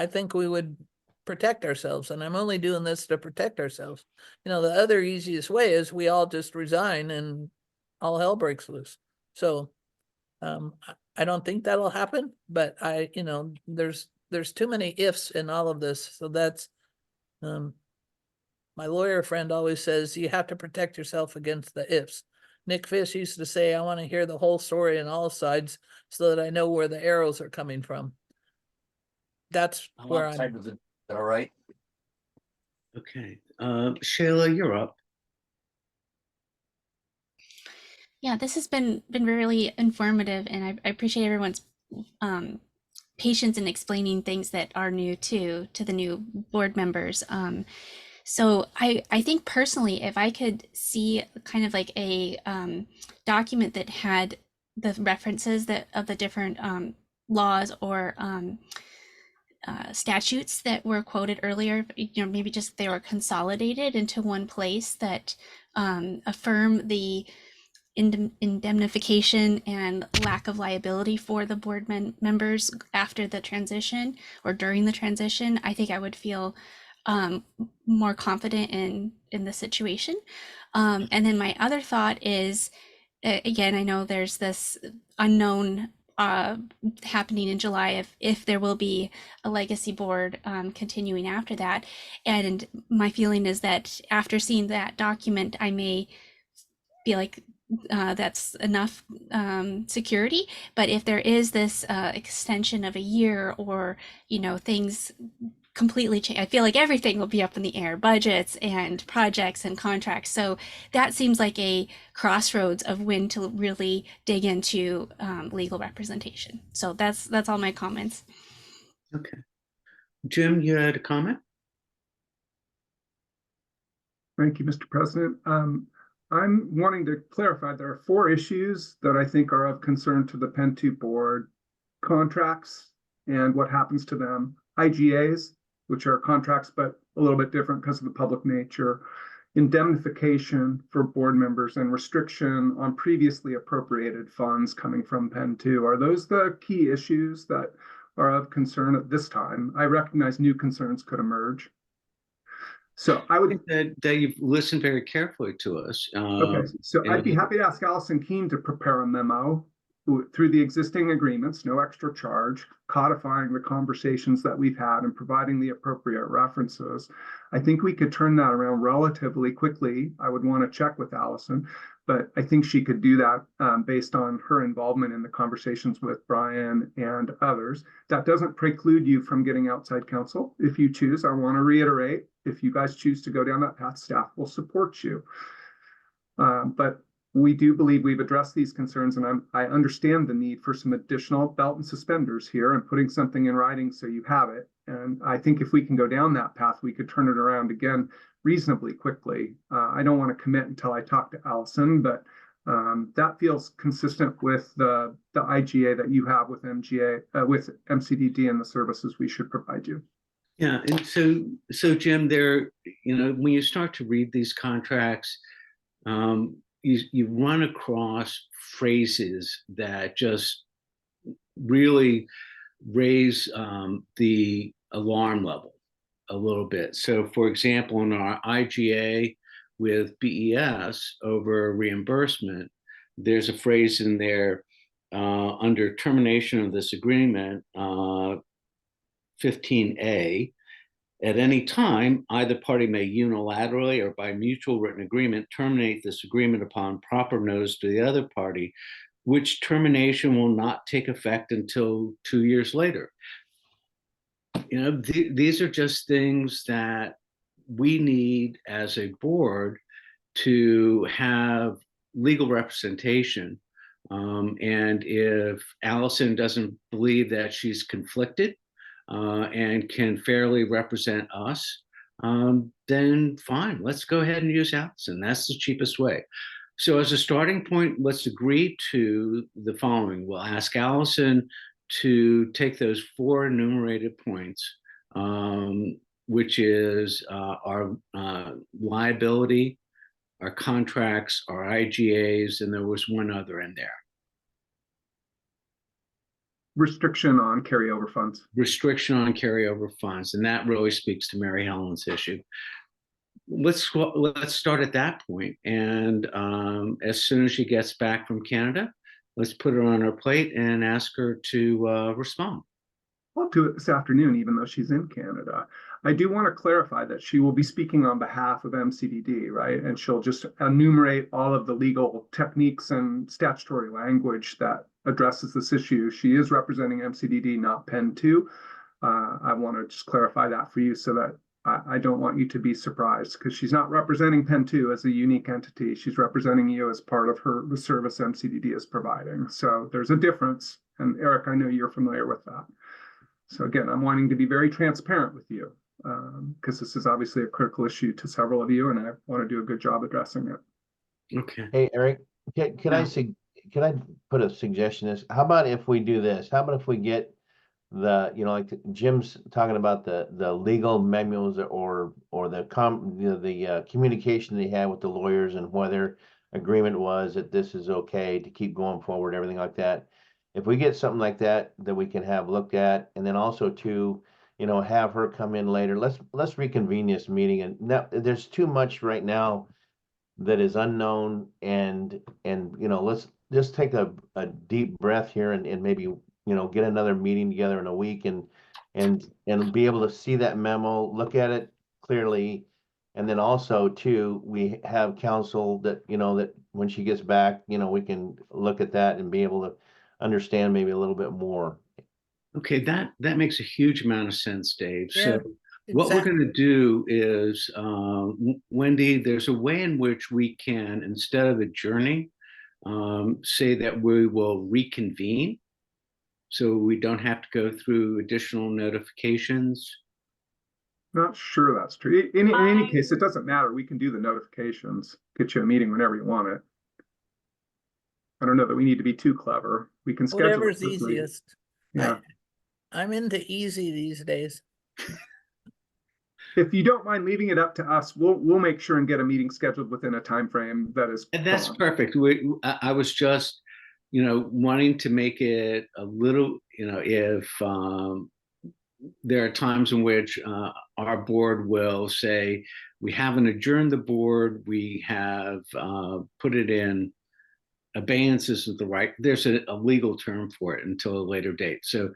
think we would protect ourselves, and I'm only doing this to protect ourselves. The other easiest way is we all just resign and all hell breaks loose. So I don't think that'll happen, but there's too many ifs in all of this. So that's my lawyer friend always says you have to protect yourself against the ifs. Nick Fish used to say, I want to hear the whole story on all sides so that I know where the arrows are coming from. That's where I'm. All right. Okay, Shayla, you're up. Yeah, this has been really informative, and I appreciate everyone's patience in explaining things that are new to the new board members. So I think personally, if I could see kind of like a document that had the references of the different laws or statutes that were quoted earlier, maybe just they were consolidated into one place that affirm the indemnification and lack of liability for the board members after the transition or during the transition, I think I would feel more confident in the situation. And then my other thought is, again, I know there's this unknown happening in July if there will be a legacy board continuing after that. And my feeling is that after seeing that document, I may be like, that's enough security. But if there is this extension of a year, or things completely change, I feel like everything will be up in the air, budgets and projects and contracts. So that seems like a crossroads of when to really dig into legal representation. So that's all my comments. Okay, Jim, you had a comment? Thank you, Mr. President. I'm wanting to clarify, there are 4 issues that I think are of concern to the Penn 2 board: contracts and what happens to them, IGAs, which are contracts but a little bit different because of the public nature, indemnification for board members, and restriction on previously appropriated funds coming from Penn 2. Are those the key issues that are of concern at this time? I recognize new concerns could emerge. So I would think that you've listened very carefully to us. Okay, so I'd be happy to ask Allison Keene to prepare a memo through the existing agreements, no extra charge, codifying the conversations that we've had and providing the appropriate references. I think we could turn that around relatively quickly. I would want to check with Allison, but I think she could do that based on her involvement in the conversations with Brian and others. That doesn't preclude you from getting outside counsel if you choose. I want to reiterate, if you guys choose to go down that path, staff will support you. But we do believe we've addressed these concerns, and I understand the need for some additional belt and suspenders here and putting something in writing so you have it. And I think if we can go down that path, we could turn it around again reasonably quickly. I don't want to commit until I talk to Allison, but that feels consistent with the IGA that you have with with MCDD and the services we should provide you. Yeah, and so Jim, there, when you start to read these contracts, you run across phrases that just really raise the alarm level a little bit. So, for example, in our IGA with BES over reimbursement, there's a phrase in there under termination of this agreement, 15A. At any time, either party may unilaterally or by mutual written agreement terminate this agreement upon proper notice to the other party, which termination will not take effect until 2 years later. These are just things that we need as a board to have legal representation. And if Allison doesn't believe that she's conflicted, and can fairly represent us, then fine, let's go ahead and use Allison. That's the cheapest way. So as a starting point, let's agree to the following. We'll ask Allison to take those 4 enumerated points, which is our liability, our contracts, our IGAs, and there was one other in there. Restriction on carryover funds. Restriction on carryover funds, and that really speaks to Mary Helen's issue. Let's start at that point, and as soon as she gets back from Canada, let's put her on her plate and ask her to respond. I'll do it this afternoon, even though she's in Canada. I do want to clarify that she will be speaking on behalf of MCDD, right? And she'll just enumerate all of the legal techniques and statutory language that addresses this issue. She is representing MCDD, not Penn 2. I want to just clarify that for you so that I don't want you to be surprised, because she's not representing Penn 2 as a unique entity. She's representing you as part of the service MCDD is providing. So there's a difference. And Eric, I know you're familiar with that. So again, I'm wanting to be very transparent with you because this is obviously a critical issue to several of you, and I want to do a good job addressing it. Okay. Hey, Eric, can I put a suggestion? How about if we do this? How about if we get like Jim's talking about the legal memos or the communication they had with the lawyers and whether agreement was that this is okay to keep going forward, everything like that. If we get something like that we can have looked at, and then also to have her come in later, let's reconvene this meeting. And now there's too much right now that is unknown, and let's just take a deep breath here and maybe get another meeting together in a week and be able to see that memo, look at it clearly. And then also too, we have counsel that that when she gets back, we can look at that and be able to understand maybe a little bit more. Okay, that makes a huge amount of sense, Dave. Yeah, So what we're going to do is, Wendy, there's a way in which we can, instead of adjourning, say that we will reconvene, so we don't have to go through additional notifications. Not sure that's true. In any case, it doesn't matter. We can do the notifications, get you a meeting whenever you want it. I don't know that we need to be too clever. We can schedule Whatever's it quickly. easiest. Yeah. I'm into easy these days. If you don't mind leaving it up to us, we'll make sure and get a meeting scheduled within a time frame that is. And that's perfect. I was just, wanting to make it a little, if there are times in which our board will say, we haven't adjourned the board, we have put it in abeyance isn't the right, there's a legal term for it until a later date. So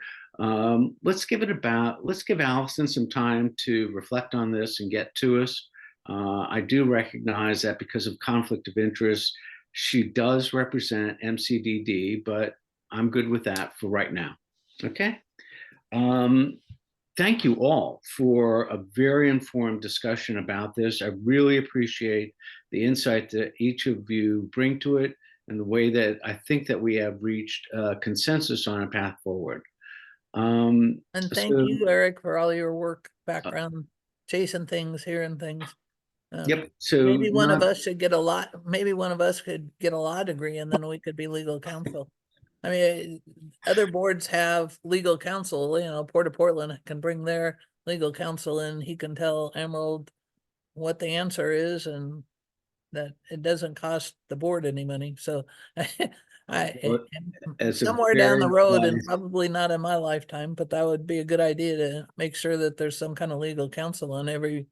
let's give Allison some time to reflect on this and get to us. I do recognize that because of conflict of interest, she does represent MCDD, but I'm good with that for right now. Okay. Thank you all for a very informed discussion about this. I really appreciate the insight that each of you bring to it and the way that I think that we have reached consensus on a path forward. And thank so- you, Eric, for all your work, background, chasing things, hearing things. Yep. So Maybe one of not- us should get a law, maybe one of us could get a law degree and then we could be legal counsel. I mean, other boards have legal counsel, you know, Port of Portland can bring their legal counsel in. He can tell Emerald what the answer is and that it doesn't cost the board any money. So Well, as a somewhere down the very road, and wise- probably not in my lifetime, but that would be a good idea to make sure that there's some kind of legal counsel on every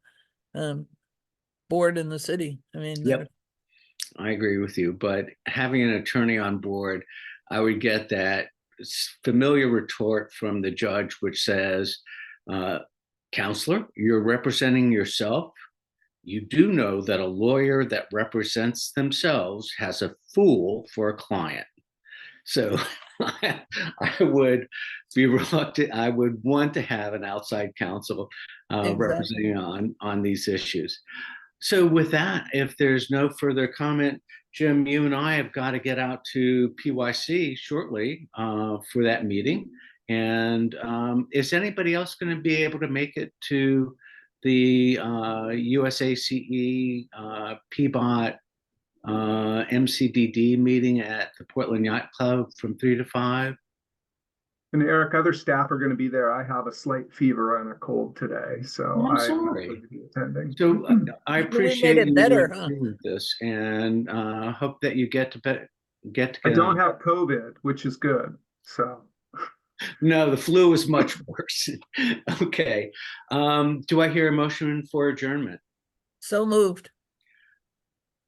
board in the city. I mean, Yep. I agree with you, but having an attorney on board, I would get that familiar retort from the judge, which says, counselor, you're representing yourself. You do know that a lawyer that represents themselves has a fool for a client. So I would be reluctant. I would want to have an outside counsel representing on these issues. So with that, if there's no further comment, Jim, you and I have got to get out to PYC shortly for that meeting. And is anybody else going to be able to make it to the USACE PBOT MCDD meeting at the Portland Yacht Club from 3 to 5? And Eric, other staff are going to be there. I have a slight fever and a cold today, so I'm I'm sorry. going to be attending. So I made appreciate it you better, agreeing with this, and hope that you get to I don't have COVID, which is good. So No, the flu is much worse. Okay. Do I hear a motion for adjournment? So moved.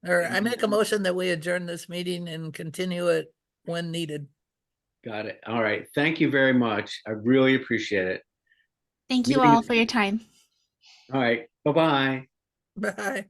Or I make a motion that we adjourn this meeting and continue it when needed. Got it. All right. Thank you very much. I really appreciate it. Thank you Meeting all is- for your time. All right. Bye-bye. Bye.